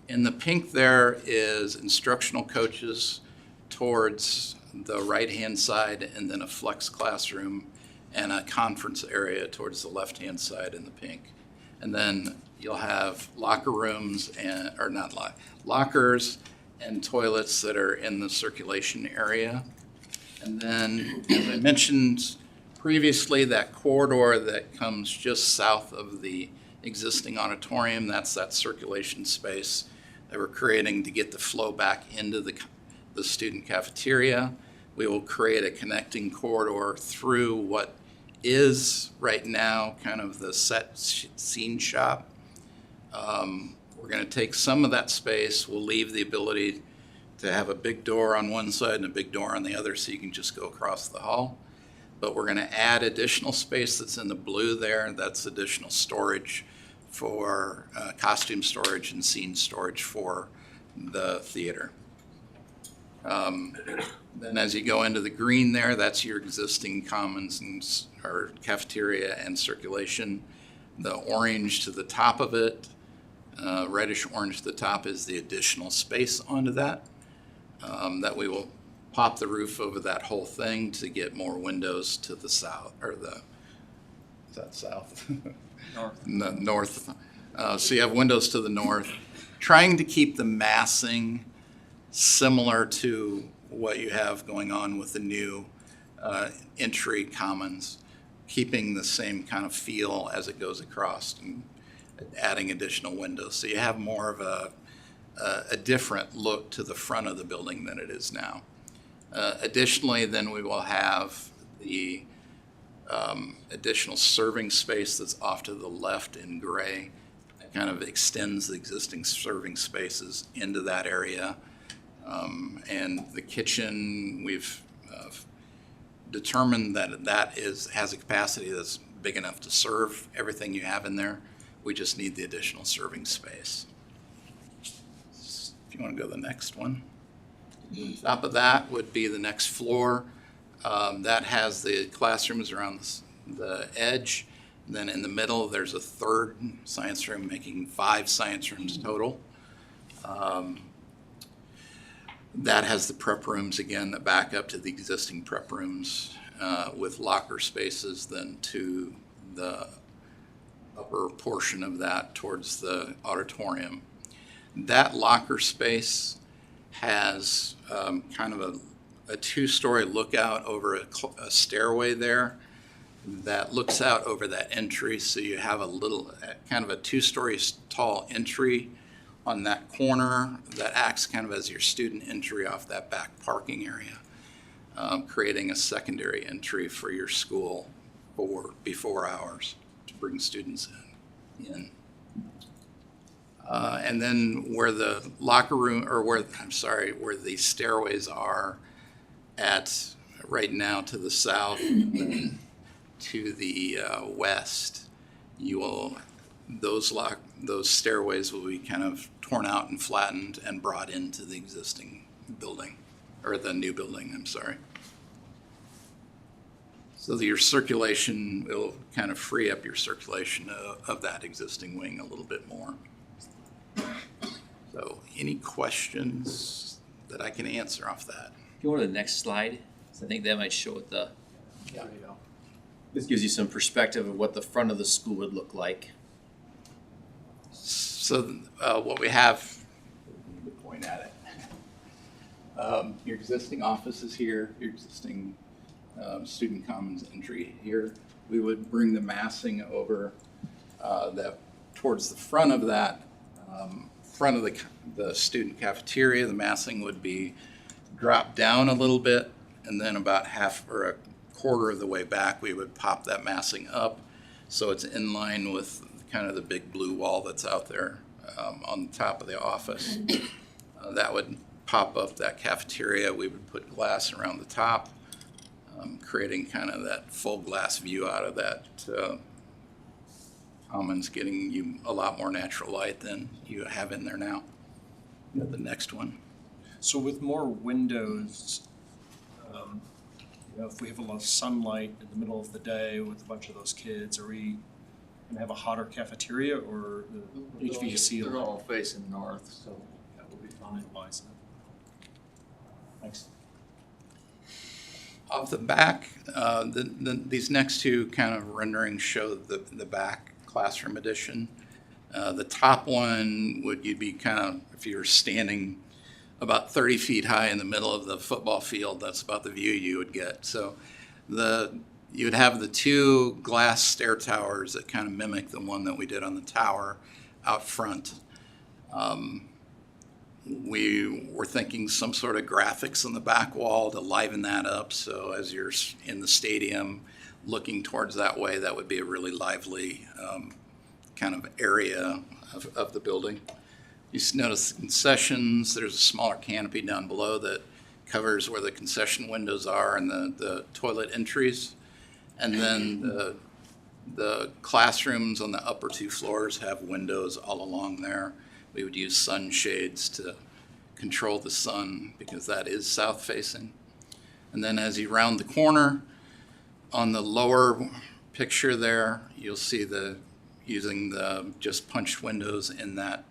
In the pink there is instructional coaches towards the right-hand side, and then a flex classroom and a conference area towards the left-hand side in the pink. And then you'll have locker rooms lockers and toilets that are in the circulation area. And then, as I mentioned previously, that corridor that comes just south of the existing auditorium, that's that circulation space that we're creating to get the flow back into the student cafeteria. We will create a connecting corridor through what is right now kind of the set scene shop. We're going to take some of that space. We'll leave the ability to have a big door on one side and a big door on the other so you can just go across the hall. But we're going to add additional space that's in the blue there. That's additional storage for costume storage and scene storage for the theater. Then as you go into the green there, that's your existing commons or cafeteria and circulation. The orange to the top of it, reddish orange to the top, is the additional space onto that. That we will pop the roof over that whole thing to get more windows to the south, or is that south? North. North. So you have windows to the north, trying to keep the massing similar to what you have going on with the new entry commons, keeping the same kind of feel as it goes across. And adding additional windows. So you have more of a different look to the front of the building than it is now. Additionally, then we will have the additional serving space that's off to the left in gray. That kind of extends the existing serving spaces into that area. And the kitchen, we've determined that has a capacity that's big enough to serve everything you have in there. We just need the additional serving space. If you want to go to the next one. On top of that would be the next floor. That has the classrooms around the edge. And then in the middle, there's a third science room, making 5 science rooms total. That has the prep rooms again that back up to the existing prep rooms with locker spaces then to the upper portion of that towards the auditorium. That locker space has kind of a 2-story lookout over a stairway there that looks out over that entry. So you have a little kind of a 2-story tall entry on that corner that acts kind of as your student entry off that back parking area, creating a secondary entry for your school for before hours to bring students in. And then where the locker room, or where the stairways are at right now to the south, to the west, those stairways will be kind of torn out and flattened and brought into the existing building, or the new building, I'm sorry. So that your circulation will kind of free up your circulation of that existing wing a little bit more. So any questions that I can answer off that? If you go to the next slide, I think that might show what the, this gives you some perspective of what the front of the school would look like. So what we have, let me point at it. Your existing office is here, your existing student commons entry here. We would bring the massing over that towards the front of that, front of the student cafeteria. The massing would be dropped down a little bit, and then about half or a quarter of the way back, we would pop that massing up so it's in line with kind of the big blue wall that's out there on the top of the office. That would pop up that cafeteria. We would put glass around the top, creating kind of that full glass view out of that commons, getting you a lot more natural light than you have in there now. The next one. So with more windows, if we have a lot of sunlight in the middle of the day with a bunch of those kids, are we going to have a hotter cafeteria, or the HVAC? They're all facing north, so that will be fine. Thanks. Off the back, these next two kind of renderings show the back classroom addition. The top one you'd be kind of, if you were standing about 30 feet high in the middle of the football field, that's about the view you would get. So you would have the 2 glass stair towers that kind of mimic the one that we did on the tower out front. We were thinking some sort of graphics on the back wall to liven that up. So as you're in the stadium looking towards that way, that would be a really lively kind of area of the building. You notice the concessions, there's a smaller canopy down below that covers where the concession windows are and the toilet entries. And then the classrooms on the upper 2 floors have windows all along there. We would use sunshades to control the sun because that is south facing. And then as you round the corner, on the lower picture there, you'll see using the just punched windows in that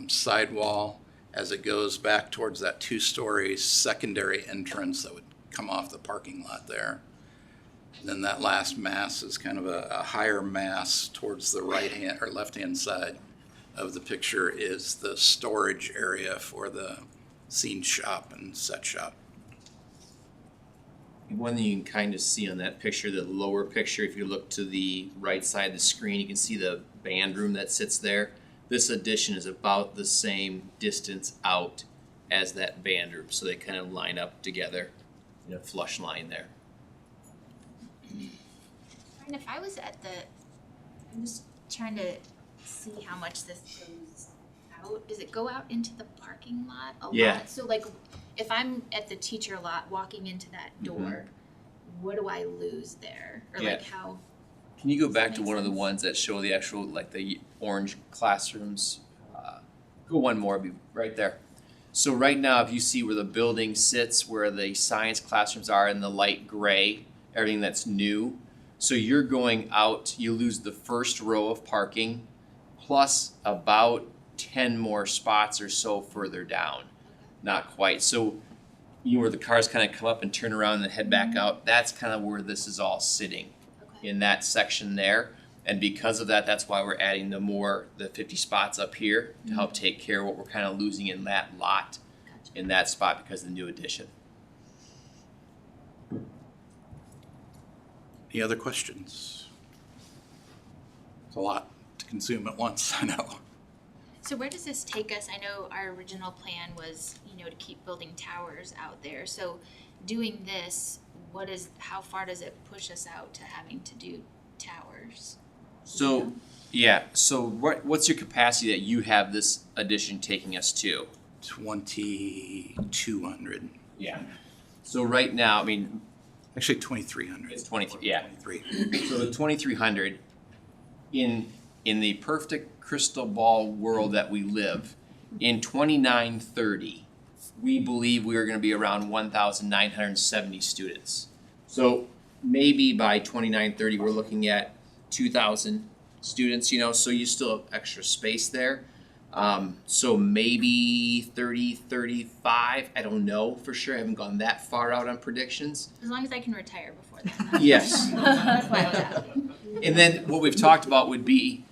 sidewall as it goes back towards that 2-story secondary entrance that would come off the parking lot there. And then that last mass is kind of a higher mass towards the right hand or left hand side of the picture is the storage area for the scene shop and set shop. One thing you can kind of see on that picture, the lower picture, if you look to the right side of the screen, you can see the band room that sits there. This addition is about the same distance out as that band room, so they kind of line up together in a flush line there. Brian, if I was at I'm just trying to see how much this goes out. Does it go out into the parking lot a Yeah. lot? So like, if I'm at the teacher lot walking into that door, what do I lose there? Or like how? Can you go Does back that to make one of the sense? ones that show the actual, like the orange classrooms? Go one more, be right there. So right now, if you see where the building sits, where the science classrooms are in the light gray, everything that's new. So you're going out, you lose the first row of parking, plus about 10 more spots or so further down. Not quite. So you know where the cars kind of come up and turn around and head back out, that's kind of where this is all sitting, in that section there. And because of that, that's why we're adding the 50 spots up here to help take care of what we're kind of losing in that lot, in that spot because of the new addition. Any other questions? It's a lot to consume at once, I know. So where does this take us? I know our original plan was, to keep building towers out there. So doing this, how far does it push us out to having to do towers? So, so what's your capacity that you have this addition taking us to? 2,200. Yeah. So right now, actually 2,300. It's 23, yeah. 23. So the 2,300, in the perfect crystal ball world that we live, in 2930, we believe we are going to be around 1,970 students. So maybe by 2930, we're looking at 2,000 students, so you still have extra space there. So maybe 30, 35, I don't know for sure. I haven't gone that far out on predictions. As long as I can retire before then. Yes. That's why I was asking. And then what we've talked about would be,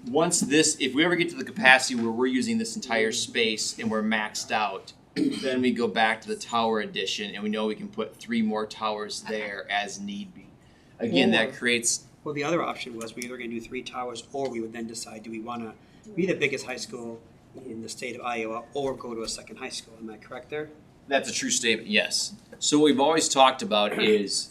if we ever get to the capacity where we're using this entire space and we're maxed out, then we go back to the tower addition and we know we can put 3 more towers there as need be. Again, that creates... Well, the other option was we were going to do 3 towers, or we would then decide, do we want to be the biggest high school in the state of Iowa or go to a second high school? Am I correct there? That's a true statement, yes. So what we've always talked about is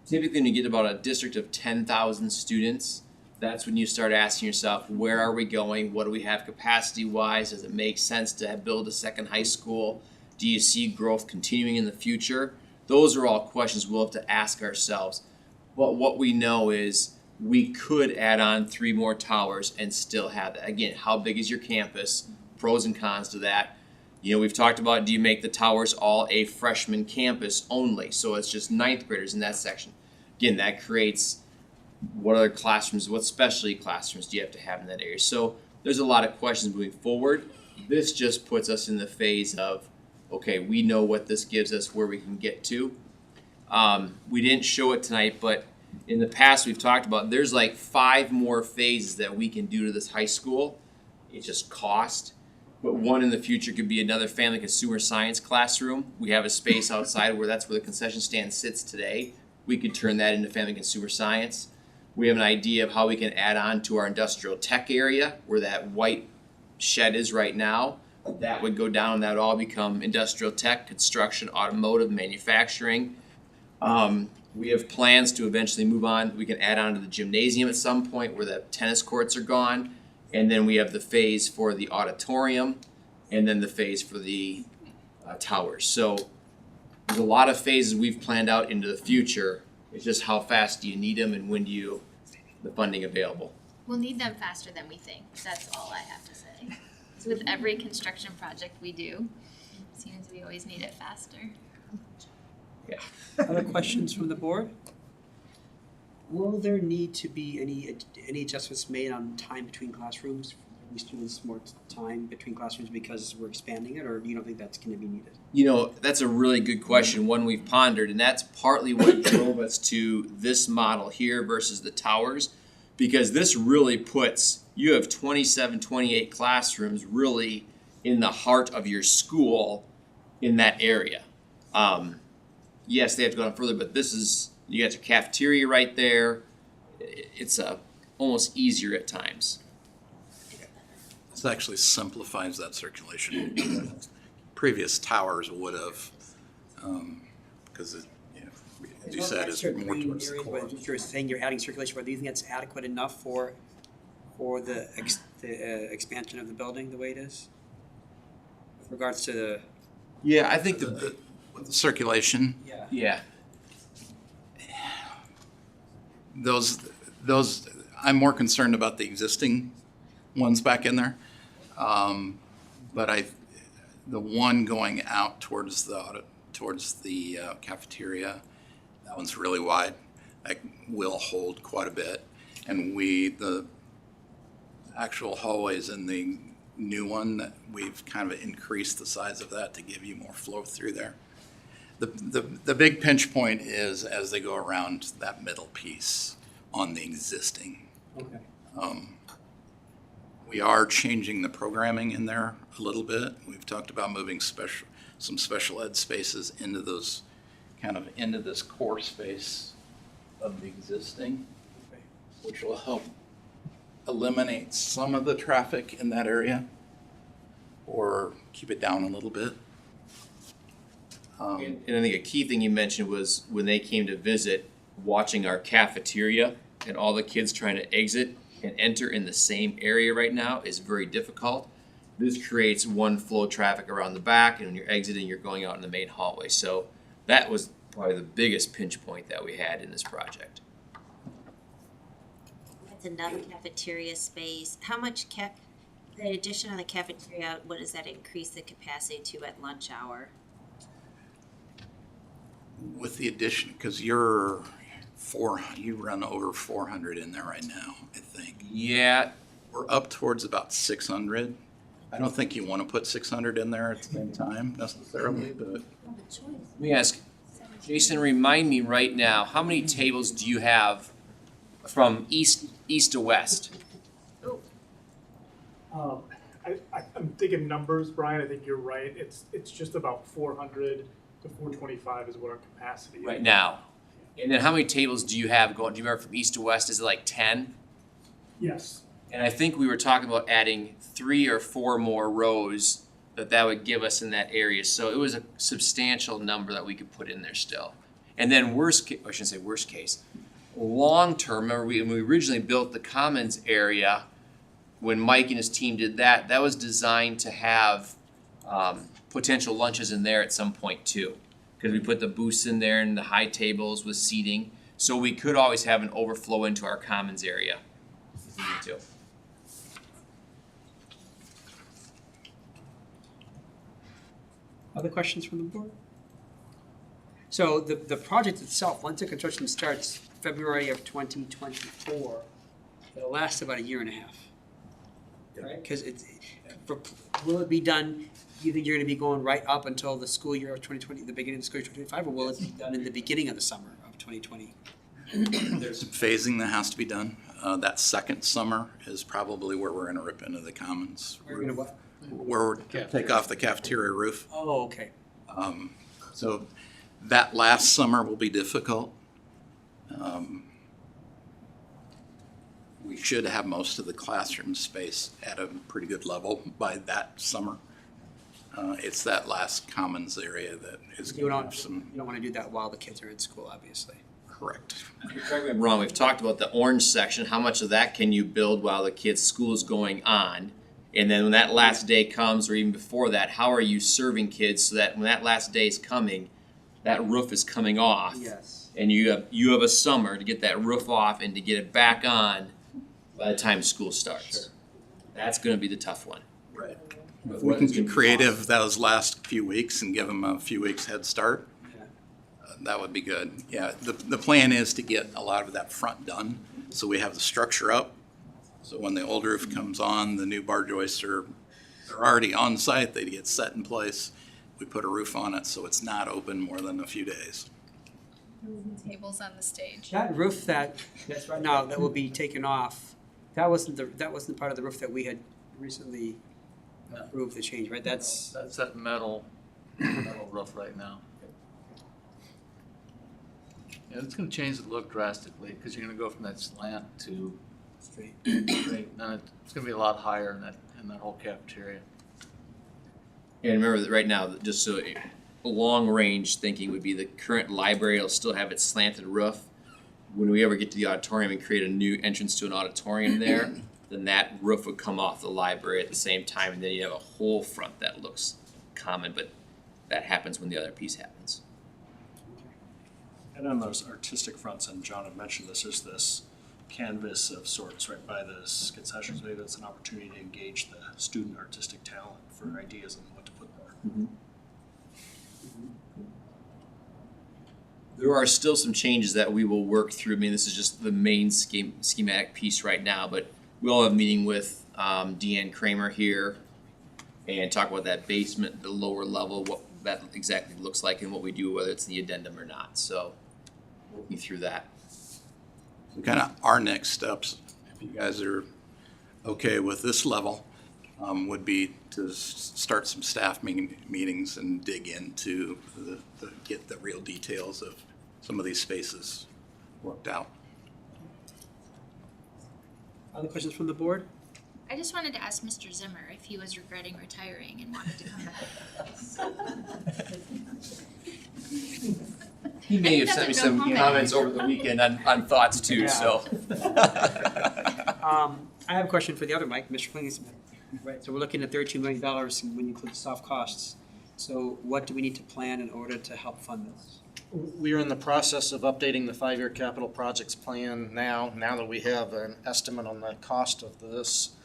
typically when you get about a district of 10,000 students, that's when you start asking yourself, where are we going? What do we have capacity-wise? Does it make sense to build a second high school? Do you see growth continuing in the future? Those are all questions we'll have to ask ourselves. But what we know is we could add on 3 more towers and still have that. Again, how big is your campus? Pros and cons to that. We've talked about, do you make the towers all a freshman campus only? So it's just 9th graders in that section. Again, that creates what other classrooms, what specialty classrooms do you have to have in that area? So there's a lot of questions moving forward. This just puts us in the phase of, okay, we know what this gives us, where we can get to. We didn't show it tonight, but in the past we've talked about there's like 5 more phases that we can do to this high school. It's just cost. But one in the future could be another family consumer science classroom. We have a space outside that's where the concession stand sits today. We could turn that into family consumer science. We have an idea of how we can add on to our industrial tech area where that white shed is right now. That would go down, that would all become industrial tech, construction, automotive, manufacturing. We have plans to eventually move on. We can add on to the gymnasium at some point where the tennis courts are gone. And then we have the phase for the auditorium and then the phase for the towers. So there's a lot of phases we've planned out into the future. It's just how fast do you need them and when do you the funding available? We'll need them faster than we think. That's all I have to say. So with every construction project we do, it seems we always need it faster. Yeah. Other questions from the board? Will there need to be any adjustments made on time between classrooms? Are these students more time between classrooms because we're expanding it, or you don't think that's going to be needed? That's a really good question, one we've pondered, and that's partly what drove us to this model here versus the towers, because this really puts, you have 27, 28 classrooms really in the heart of your school in that area. Yes, they have to go on further, but you got your cafeteria right there. It's almost easier at times. This actually simplifies that circulation. Previous towers would have, because it, you know, as you said, it's more towards the core. You're saying you're adding circulation, but do you think that's adequate enough for the expansion of the building the way it is? With regards to the. Yeah, I think the circulation. Yeah. Those, I'm more concerned about the existing ones back in there. But the one going out towards the cafeteria, that one's really wide. That will hold quite a bit. And the actual hallways in the new one, that we've kind of increased the size of that to give you more flow through there. The big pinch point is as they go around that middle piece on the existing. Okay. We are changing the programming in there a little bit. We've talked about moving some special ed spaces into those, kind of into this core space of the existing, which will help eliminate some of the traffic in that area or keep it down a little bit. And I think a key thing you mentioned was when they came to visit, watching our cafeteria and all the kids trying to exit and enter in the same area right now is very difficult. This creates one flow of traffic around the back, and when you're exiting, you're going out in the main hallway. So that was probably the biggest pinch point that we had in this project. That's another cafeteria space. How much the addition of the cafeteria, what does that increase the capacity to at lunch hour? With the addition, because you run over 400 in there right now, I think. Yeah. We're up towards about 600. I don't think you want to put 600 in there at the same time necessarily, but. Let me ask, Jason, remind me right now, how many tables do you have from east to west? I'm thinking numbers, Brian. I think you're right. It's just about 400 to 425 is what our capacity is. Right now. And then how many tables do you have going, do you remember from east to west? Is it like 10? Yes. And I think we were talking about adding 3 or 4 more rows that would give us in that area. So it was a substantial number that we could put in there still. And then I shouldn't say worst case, long term, remember when we originally built the commons area, when Mike and his team did that, that was designed to have potential lunches in there at some point too. Because we put the booths in there and the high tables with seating. So we could always have an overflow into our commons area if we need to. Other questions from the board? So the project itself, once the construction starts February of 2024, it'll last about a year and a half. Right? Because will it be done, you think you're going to be going right up until the school year of 2020, the beginning of the school year 2025, or will it be done in the beginning of the summer of 2020? There's some phasing that has to be done. That second summer is probably where we're going to rip into the commons. We're going to what? Where we're take off the cafeteria roof. Oh, okay. So that last summer will be difficult. We should have most of the classroom space at a pretty good level by that summer. It's that last commons area that is going to have some. You don't want to do that while the kids are in school, obviously. Correct. Correct me if I'm wrong, we've talked about the orange section. How much of that can you build while the kids' school is going on? And then when that last day comes, or even before that, how are you serving kids so that when that last day is coming, that roof is coming off? Yes. And you have a summer to get that roof off and to get it back on by the time school starts. Sure. That's going to be the tough one. Right. If we can get creative those last few weeks and give them a few weeks head start, that would be good. Yeah, the plan is to get a lot of that front done, so we have the structure up. So when the old roof comes on, the new bar joists they're already on site, they get set in place. We put a roof on it so it's not open more than a few days. Tables on the stage. That roof that's right now that will be taken off, that wasn't part of the roof that we had recently approved the change, right? That's that metal roof right now. Yeah, it's going to change the look drastically because you're going to go from that slant to straight. Then it's going to be a lot higher, and that in that whole cafeteria. And remember that right now, just so long-range thinking would be the current library will still have its slanted roof. When we ever get to the auditorium and create a new entrance to an auditorium there, then that roof would come off the library at the same time, and then you have a whole front that looks common, but that happens when the other piece happens. And on those artistic fronts, and John had mentioned this, is this canvas of sorts right by the concessions. Maybe that's an opportunity to engage the student artistic talent for ideas on what to put there. There are still some changes that we will work through. I mean, this is just the main schematic piece right now, but we'll have a meeting with Deanne Kramer here and talk about that basement, the lower level, what that exactly looks like and what we do, whether it's the addendum or not. So working through that. So kind of our next steps, if you guys are okay with this level, would be to start some staff meetings and dig into get the real details of some of these spaces worked out. Other questions from the board? I just wanted to ask Mr. Zimmer if he was regretting retiring and wanted to come back. He may have sent me some comments over the weekend on thoughts too, so. I have a question for the other Mike, Mr. Klingsman. Right, so we're looking at $32 million when you include soft costs. So what do we need to plan in order to help fund this? We are in the process of updating the 5-year capital projects plan now that we have an estimate on the cost of this.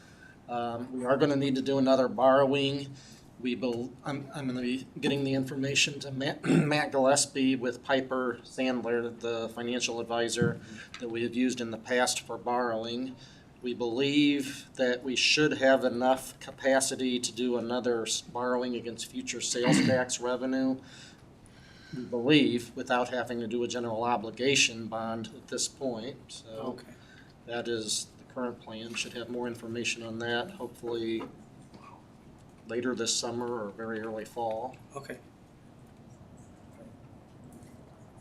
We are gonna need to do another borrowing. I'm gonna be getting the information to Matt Gillespie with Piper Sandler, the financial advisor that we have used in the past for borrowing. We believe that we should have enough capacity to do another borrowing against future sales tax revenue. We believe, without having to do a general obligation bond at this point, so. Okay. That is the current plan. Should have more information on that, hopefully later this summer or very early fall. Okay.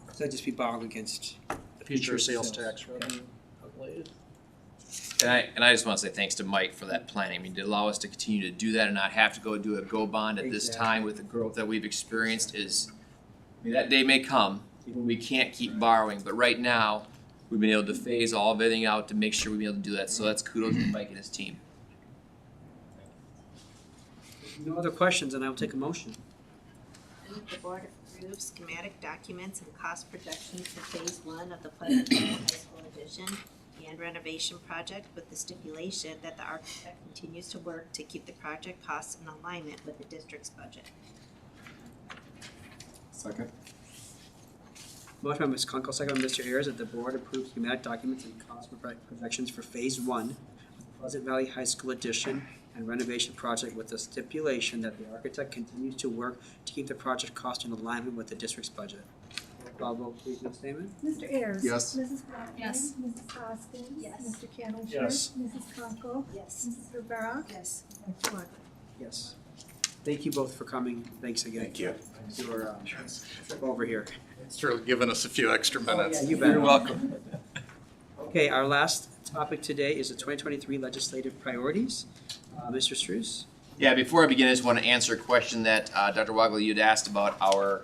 So that'd just be borrowing against the Future sales tax revenue, I believe. And I just want to say thanks to Mike for that planning. I mean, to allow us to continue to do that and not have to go do a go bond at this time with the growth that we've experienced is, I mean, that day may come when we can't keep borrowing, but right now, we've been able to phase all of everything out to make sure we've been able to do that. So that's kudos to Mike and his team. No other questions, and I will take a motion. The board approves schematic documents and cost projections for phase 1 of the Pleasant Hill High School addition and renovation project with the stipulation that the architect continues to work to keep the project costs in alignment with the district's budget. Second. Motion by Ms. Kunkel, second by Mr. Ayers, that the board approves schematic documents and cost projections for phase 1 of the Pleasant Valley High School addition and renovation project with the stipulation that the architect continues to work to keep the project cost in alignment with the district's budget. Call vote, please, Ms. Stamen. Mr. Ayers. Yes. Mrs. Blackman. Yes. Mrs. Hoskins. Yes. Mr. Cannlery. Yes. Mrs. Kunkel. Yes. Mrs. Rivera. Yes. Mr. Martin. Yes. Thank you both for coming. Thanks again. Thank you. For trip over here. Thanks for giving us a few extra minutes. Yeah, you bet. You're welcome. Okay, our last topic today is the 2023 legislative priorities. Mr. Struess? Yeah, before I begin, I just want to answer a question that Dr. Wagley, you'd asked about our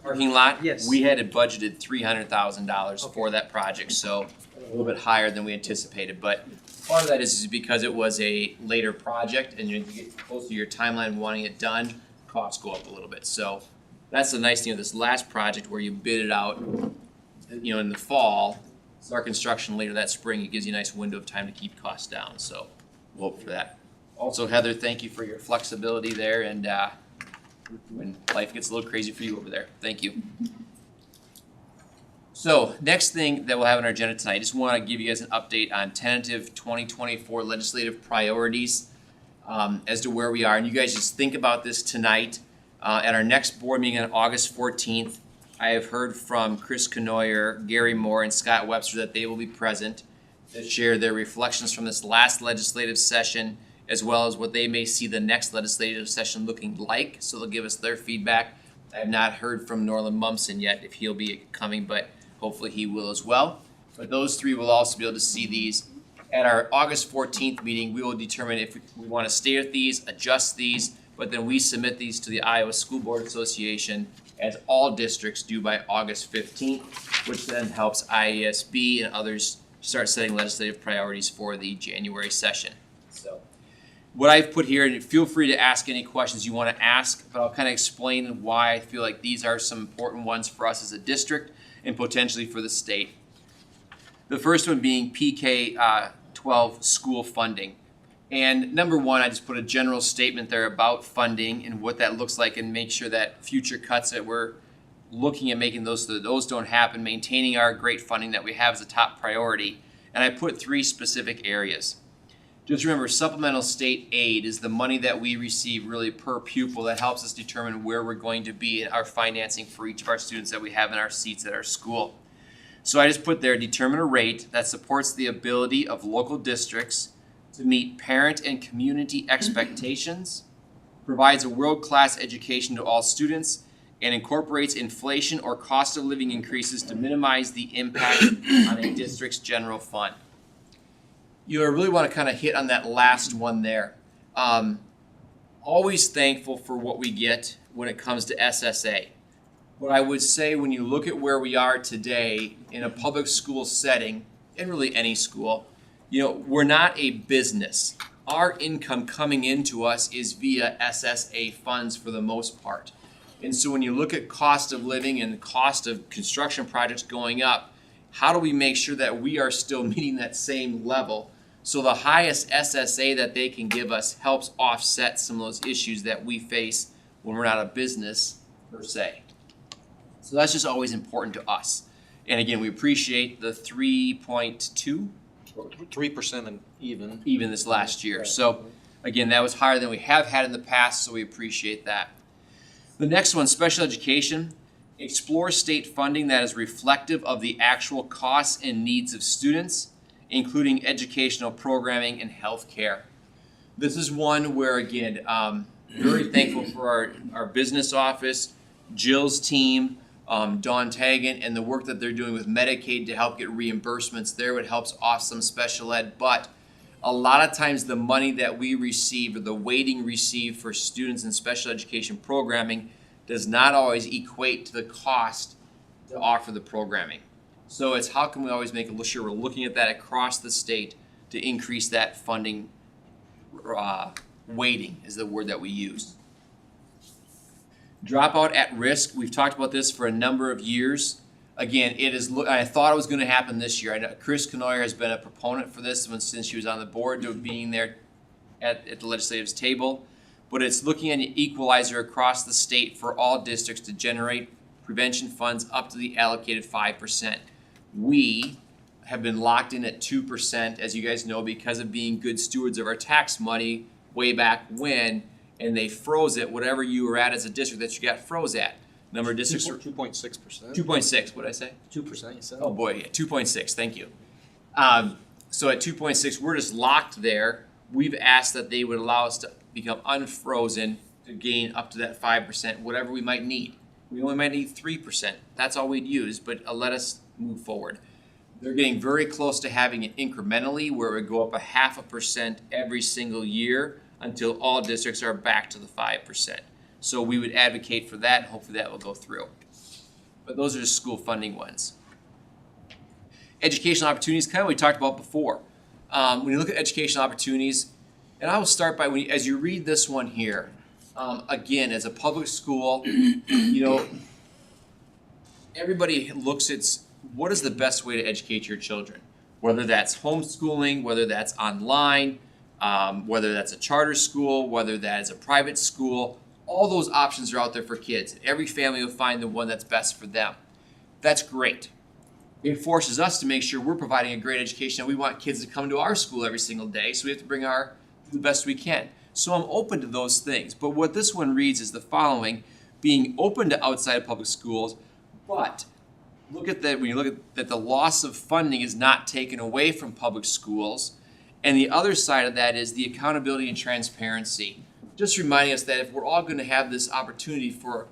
parking lot. Yes. We had it budgeted $300,000 for that project, so a little bit higher than we anticipated. But part of that is because it was a later project and you get close to your timeline wanting it done, costs go up a little bit. So that's the nice thing of this last project where you bid it out, in the fall, start construction later that spring. It gives you a nice window of time to keep costs down. So we'll hope for that. Also, Heather, thank you for your flexibility there and when life gets a little crazy for you over there. Thank you. So next thing that we'll have on our agenda tonight, I just want to give you guys an update on tentative 2024 legislative priorities as to where we are. And you guys just think about this tonight. At our next board meeting on August 14th, I have heard from Chris Canoyer, Gary Moore, and Scott Webster that they will be present to share their reflections from this last legislative session, as well as what they may see the next legislative session looking like. So they'll give us their feedback. I have not heard from Norland Mumson yet if he'll be coming, but hopefully he will as well. But those three will also be able to see these At our August 14th meeting, we will determine if we want to stay with these, adjust these, but then we submit these to the Iowa School Board Association as all districts do by August 15th, which then helps IASB and others start setting legislative priorities for the January session. So what I've put here, and feel free to ask any questions you want to ask, but I'll kind of explain why I feel like these are some important ones for us as a district and potentially for the state. The first one being PK-12 school funding. And number one, I just put a general statement there about funding and what that looks like and make sure that future cuts that we're looking at making those so that those don't happen, maintaining our great funding that we have as a top priority. And I put 3 specific areas. Just remember, supplemental state aid is the money that we receive really per pupil that helps us determine where we're going to be in our financing for each of our students that we have in our seats at our school. So I just put there, determine a rate that supports the ability of local districts to meet parent and community expectations, provides a world-class education to all students, and incorporates inflation or cost of living increases to minimize the impact on a district's general fund. You really want to kind of hit on that last one there. Always thankful for what we get when it comes to SSA. But I would say when you look at where we are today in a public school setting, and really any school, we're not a business. Our income coming into us is via SSA funds for the most part. And so when you look at cost of living and cost of construction projects going up, how do we make sure that we are still meeting that same level? So the highest SSA that they can give us helps offset some of those issues that we face when we're not a business per se. So that's just always important to us. And again, we appreciate the 3.2 3% and even this last year. Right. So again, that was higher than we have had in the past, so we appreciate that. The next one, special education. Explore state funding that is reflective of the actual costs and needs of students, including educational programming and health care. This is one where, again, very thankful for our business office, Jill's team, Dawn Tagan, and the work that they're doing with Medicaid to help get reimbursements there. It helps off some special ed, but a lot of times the money that we receive or the weighting received for students in special education programming does not always equate to the cost to offer the programming. So it's how can we always make sure we're looking at that across the state to increase that funding weighting is the word that we use. Dropout at risk, we've talked about this for a number of years. Again, I thought it was going to happen this year. I know Chris Knoyer has been a proponent for this since she was on the board to being there at the legislative's table. But it's looking at an equalizer across the state for all districts to generate prevention funds up to the allocated 5%. We have been locked in at 2%, as you guys know, because of being good stewards of our tax money way back when, and they froze it, whatever you were at as a district that you got froze at. Number of districts are 2.6%. 2.6, what did I say? 2%, you said. Oh boy, yeah, 2.6, thank you. So at 2.6, we're just locked there. We've asked that they would allow us to become unfrozen to gain up to that 5%, whatever we might need. We only might need 3%. That's all we'd use, but let us move forward. They're getting very close to having it incrementally where it would go up 0.5% every single year until all districts are back to the 5%. So we would advocate for that, and hopefully that will go through. But those are just school funding ones. Educational opportunities, kind of what we talked about before. When you look at educational opportunities, and I will start by, as you read this one here, again, as a public school, everybody looks at what is the best way to educate your children, whether that's homeschooling, whether that's online, whether that's a charter school, whether that is a private school. All those options are out there for kids. Every family will find the one that's best for them. That's great. It forces us to make sure we're providing a great education. We want kids to come to our school every single day, so we have to bring the best we can. So I'm open to those things. But what this one reads is the following: being open to outside public schools, but look at that when you look at that the loss of funding is not taken away from public schools. And the other side of that is the accountability and transparency. Just reminding us that if we're all going to have this opportunity for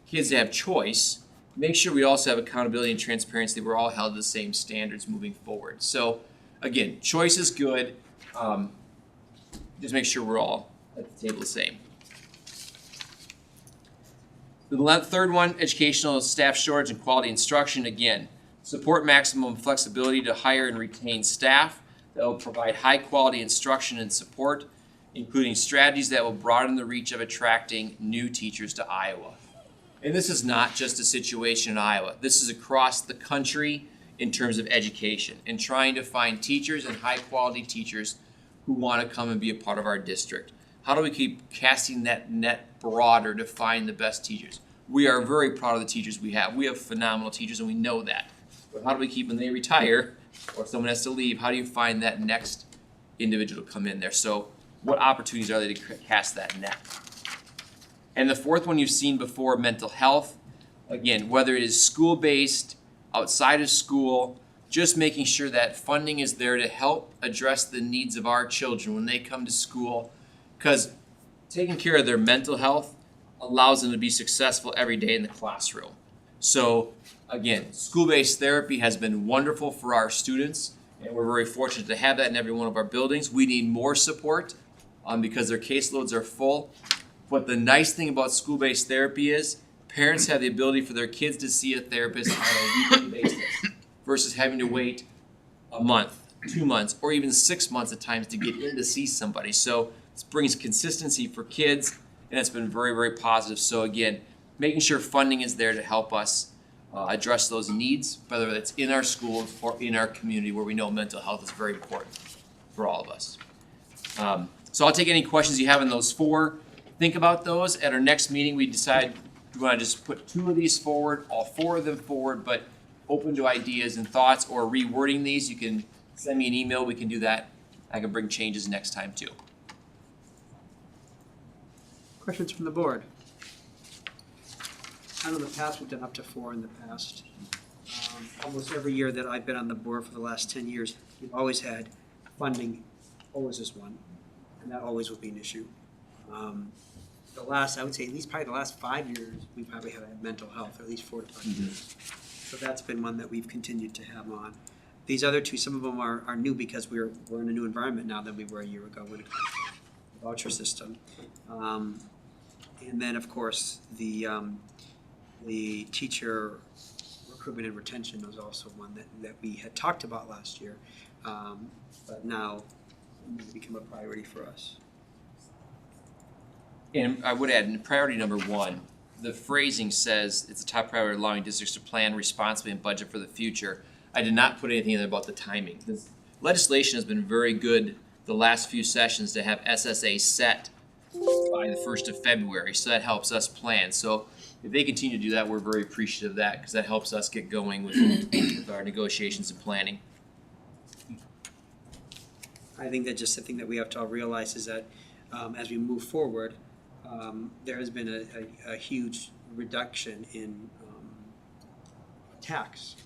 kids to have choice, make sure we also have accountability and transparency that we're all held to the same standards moving forward. So again, choice is good. Just make sure we're all at the table the same. The third one, educational staff shortage and quality instruction. Again, support maximum flexibility to hire and retain staff that will provide high quality instruction and support, including strategies that will broaden the reach of attracting new teachers to Iowa. And this is not just a situation in Iowa. This is across the country in terms of education and trying to find teachers and high quality teachers who want to come and be a part of our district. How do we keep casting that net broader to find the best teachers? We are very proud of the teachers we have. We have phenomenal teachers and we know that. But how do we keep when they retire or someone has to leave, how do you find that next individual to come in there? So what opportunities are there to cast that net? And the fourth one you've seen before, mental health. Again, whether it is school-based, outside of school, just making sure that funding is there to help address the needs of our children when they come to school. Because taking care of their mental health allows them to be successful every day in the classroom. So again, school-based therapy has been wonderful for our students, and we're very fortunate to have that in every one of our buildings. We need more support because their caseloads are full. But the nice thing about school-based therapy is parents have the ability for their kids to see a therapist on a weekly basis versus having to wait a month, 2 months, or even 6 months at times to get in to see somebody. So this brings consistency for kids, and it's been very, very positive. So again, making sure funding is there to help us address those needs, whether it's in our schools or in our community where we know mental health is very important for all of us. So I'll take any questions you have on those four. Think about those. At our next meeting, we decide we want to just put 2 of these forward, all 4 of them forward, but open to ideas and thoughts or rewording these. You can send me an email. We can do that. I can bring changes next time too. Questions from the board? I know in the past, we've done up to 4 in the past. Almost every year that I've been on the board for the last 10 years, we've always had funding, always is one, and that always will be an issue. The last, I would say, at least probably the last 5 years, we probably have had mental health, or at least 4 to 5 years. So that's been one that we've continued to have on. These other 2, some of them are new because we're in a new environment now than we were a year ago when it comes to the voucher system. And then, of course, the teacher recruitment and retention was also one that we had talked about last year, but now it's become a priority for us. And I would add, in priority number 1, the phrasing says it's a top priority allowing districts to plan responsibly and budget for the future. I did not put anything in there about the timing. This legislation has been very good the last few sessions to have SSA set by the 1st of February, so that helps us plan. So if they continue to do that, we're very appreciative of that because that helps us get going with our negotiations and planning. I think that just the thing that we have to all realize is that as we move forward, there has been a huge reduction in tax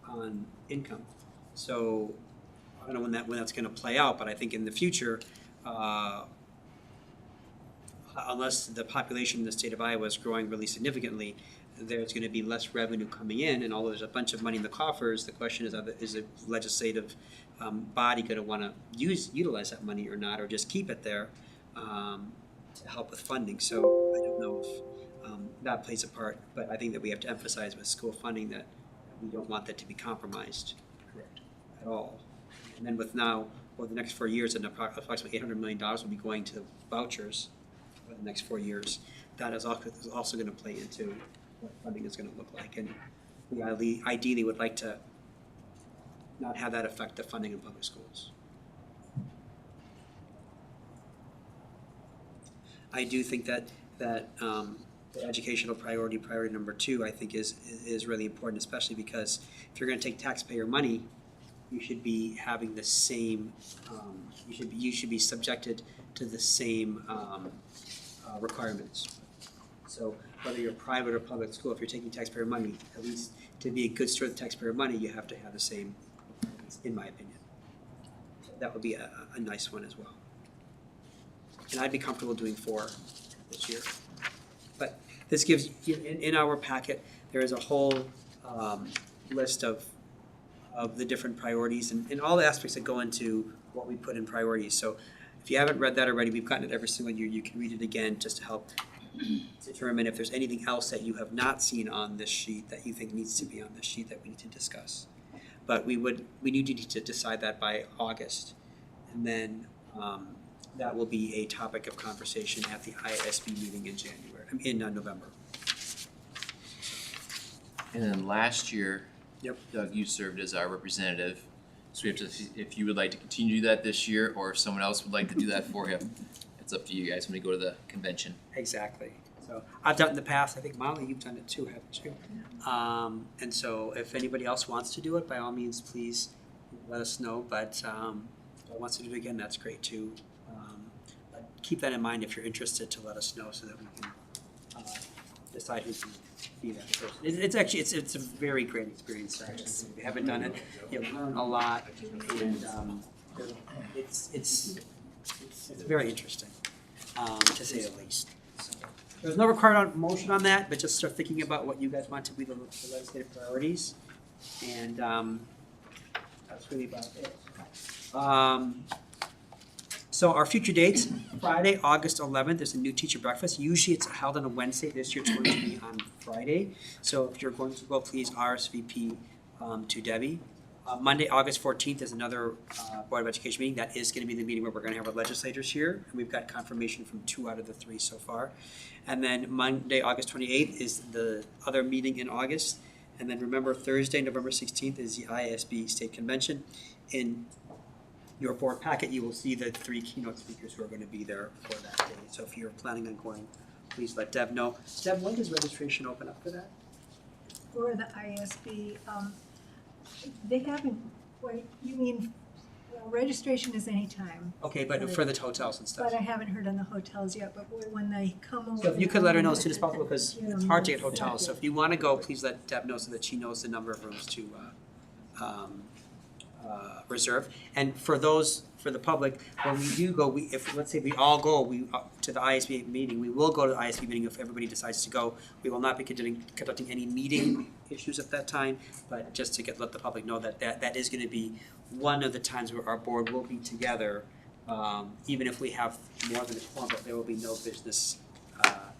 on income. So I don't know when that's going to play out, but I think in the future, unless the population in the state of Iowa is growing really significantly, there's going to be less revenue coming in, and although there's a bunch of money in the coffers, the question is the legislative body going to want to utilize that money or not, or just keep it there to help with funding. So I don't know if that plays a part, but I think that we have to emphasize with school funding that we don't want that to be compromised at all. And then with now, over the next 4 years, and approximately $800 million will be going to vouchers for the next 4 years. That is also going to play into what funding is going to look like. And we ideally would like to not have that affect the funding in public schools. I do think that the educational priority number 2, I think is really important, especially because if you're going to take taxpayer money, you should be having the same. You should be subjected to the same requirements. So whether you're private or public school, if you're taking taxpayer money, at least to be a good steward of taxpayer money, you have to have the same, in my opinion. That would be a nice one as well. And I'd be comfortable doing 4 this year. But this gives, in our packet, there is a whole list of of the different priorities and all the aspects that go into what we put in priorities. So if you haven't read that already, we've gotten it every single year. You can read it again just to help determine if there's anything else that you have not seen on this sheet that you think needs to be on this sheet that we need to discuss. But we need to decide that by August. And then that will be a topic of conversation at the ISB meeting in November. And then last year, Yep. Doug, you served as our representative. So we have to, if you would like to continue to do that this year, or if someone else would like to do that for him, it's up to you guys when we go to the convention. Exactly. So I've done it in the past. I think Molly, you've done it too, haven't you? And so if anybody else wants to do it, by all means, please let us know. But if wants to do it again, that's great too. But keep that in mind if you're interested to let us know so that we can decide who can be that person. It's actually it's a very great experience. Actually, if you haven't done it, you'll learn a lot, and it's very interesting, to say the least. So, there's no required motion on that, but just start thinking about what you guys want to be the legislative priorities, and that's really about it. So our future dates, Friday, August 11th, there's a new teacher breakfast. Usually it's held on a Wednesday. This year it's going to be on Friday. So if you're going to go, please RSVP to Debbie. Monday, August 14th is another Board of Education meeting. That is going to be the meeting where we're going to have our legislators here. And we've got confirmation from 2 out of the 3 so far. And then Monday, August 28th is the other meeting in August. And then remember, Thursday, November 16th is the ISB State Convention. In your board packet, you will see the 3 keynote speakers who are going to be there for that day. So if you're planning on going, please let Deb know. Deb, when does registration open up for that? For the ISB, they haven't, wait, you mean, well, registration is anytime. Okay, but for the hotels and stuff. But I haven't heard on the hotels yet, but when they come over. So if you could let her know as soon as possible, because it's hard to get hotels. So if you want to go, please let Deb know so that she knows the number of rooms to reserve. And for the public, when we do go, if let's say we all go, to the ISB meeting, we will go to the ISB meeting if everybody decides to go. We will not be conducting any meeting issues at that time, but just to let the public know that is going to be one of the times where our board will be together, even if we have more than a quorum, but there will be no business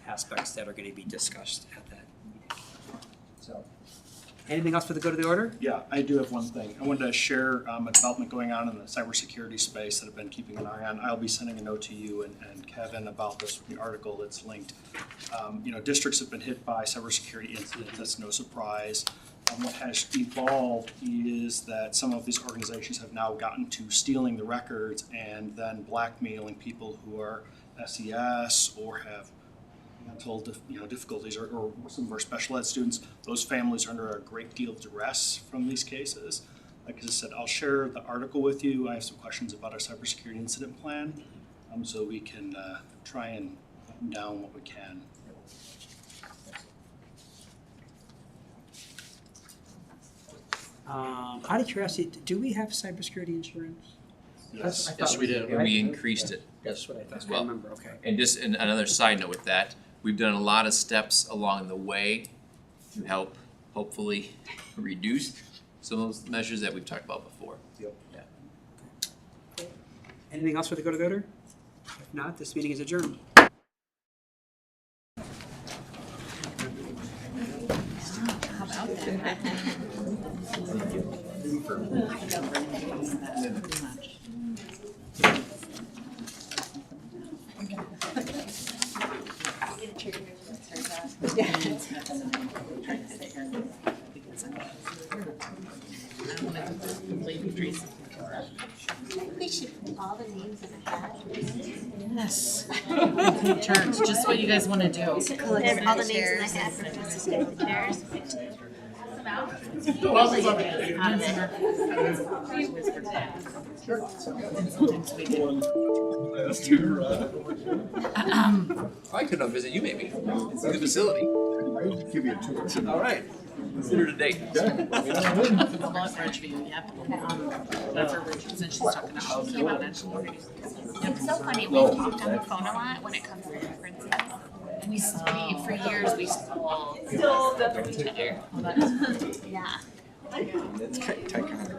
aspects that are going to be discussed at that meeting. So, anything else for the good of the order? Yeah, I do have one thing. I wanted to share a development going on in the cybersecurity space that I've been keeping an eye on. I'll be sending a note to you and Kevin about this article that's linked. Districts have been hit by cybersecurity incidents. That's no surprise. What has evolved is that some of these organizations have now gotten to stealing the records and then blackmailing people who are SES or have mental difficulties, or some of our special ed students. Those families are under a great deal of duress from these cases. Like I said, I'll share the article with you. I have some questions about our cybersecurity incident plan, so we can try and button down what we can. Out of curiosity, do we have cybersecurity insurance? Yes, we do. And we increased it. That's what I thought. As well. I remember, okay. And just another side note with that, we've done a lot of steps along the way to help hopefully reduce some of those measures that we've talked about before. Yep. Yeah. Anything else for the good of the order? If not, this meeting is adjourned. How about that? We should put all the names in a hat. Yes. Church, just what you guys want to do. All the names in a hat for just to get the chairs. I could come visit you maybe. See the facility. Give you a tour. All right. Consider it a date. About Ridgeview, yep. For Ridgeview, since she's talking about it. It's so funny, we talked on the phone a lot when it comes to references. We for years, we still. Still definitely. Yeah. That's kind of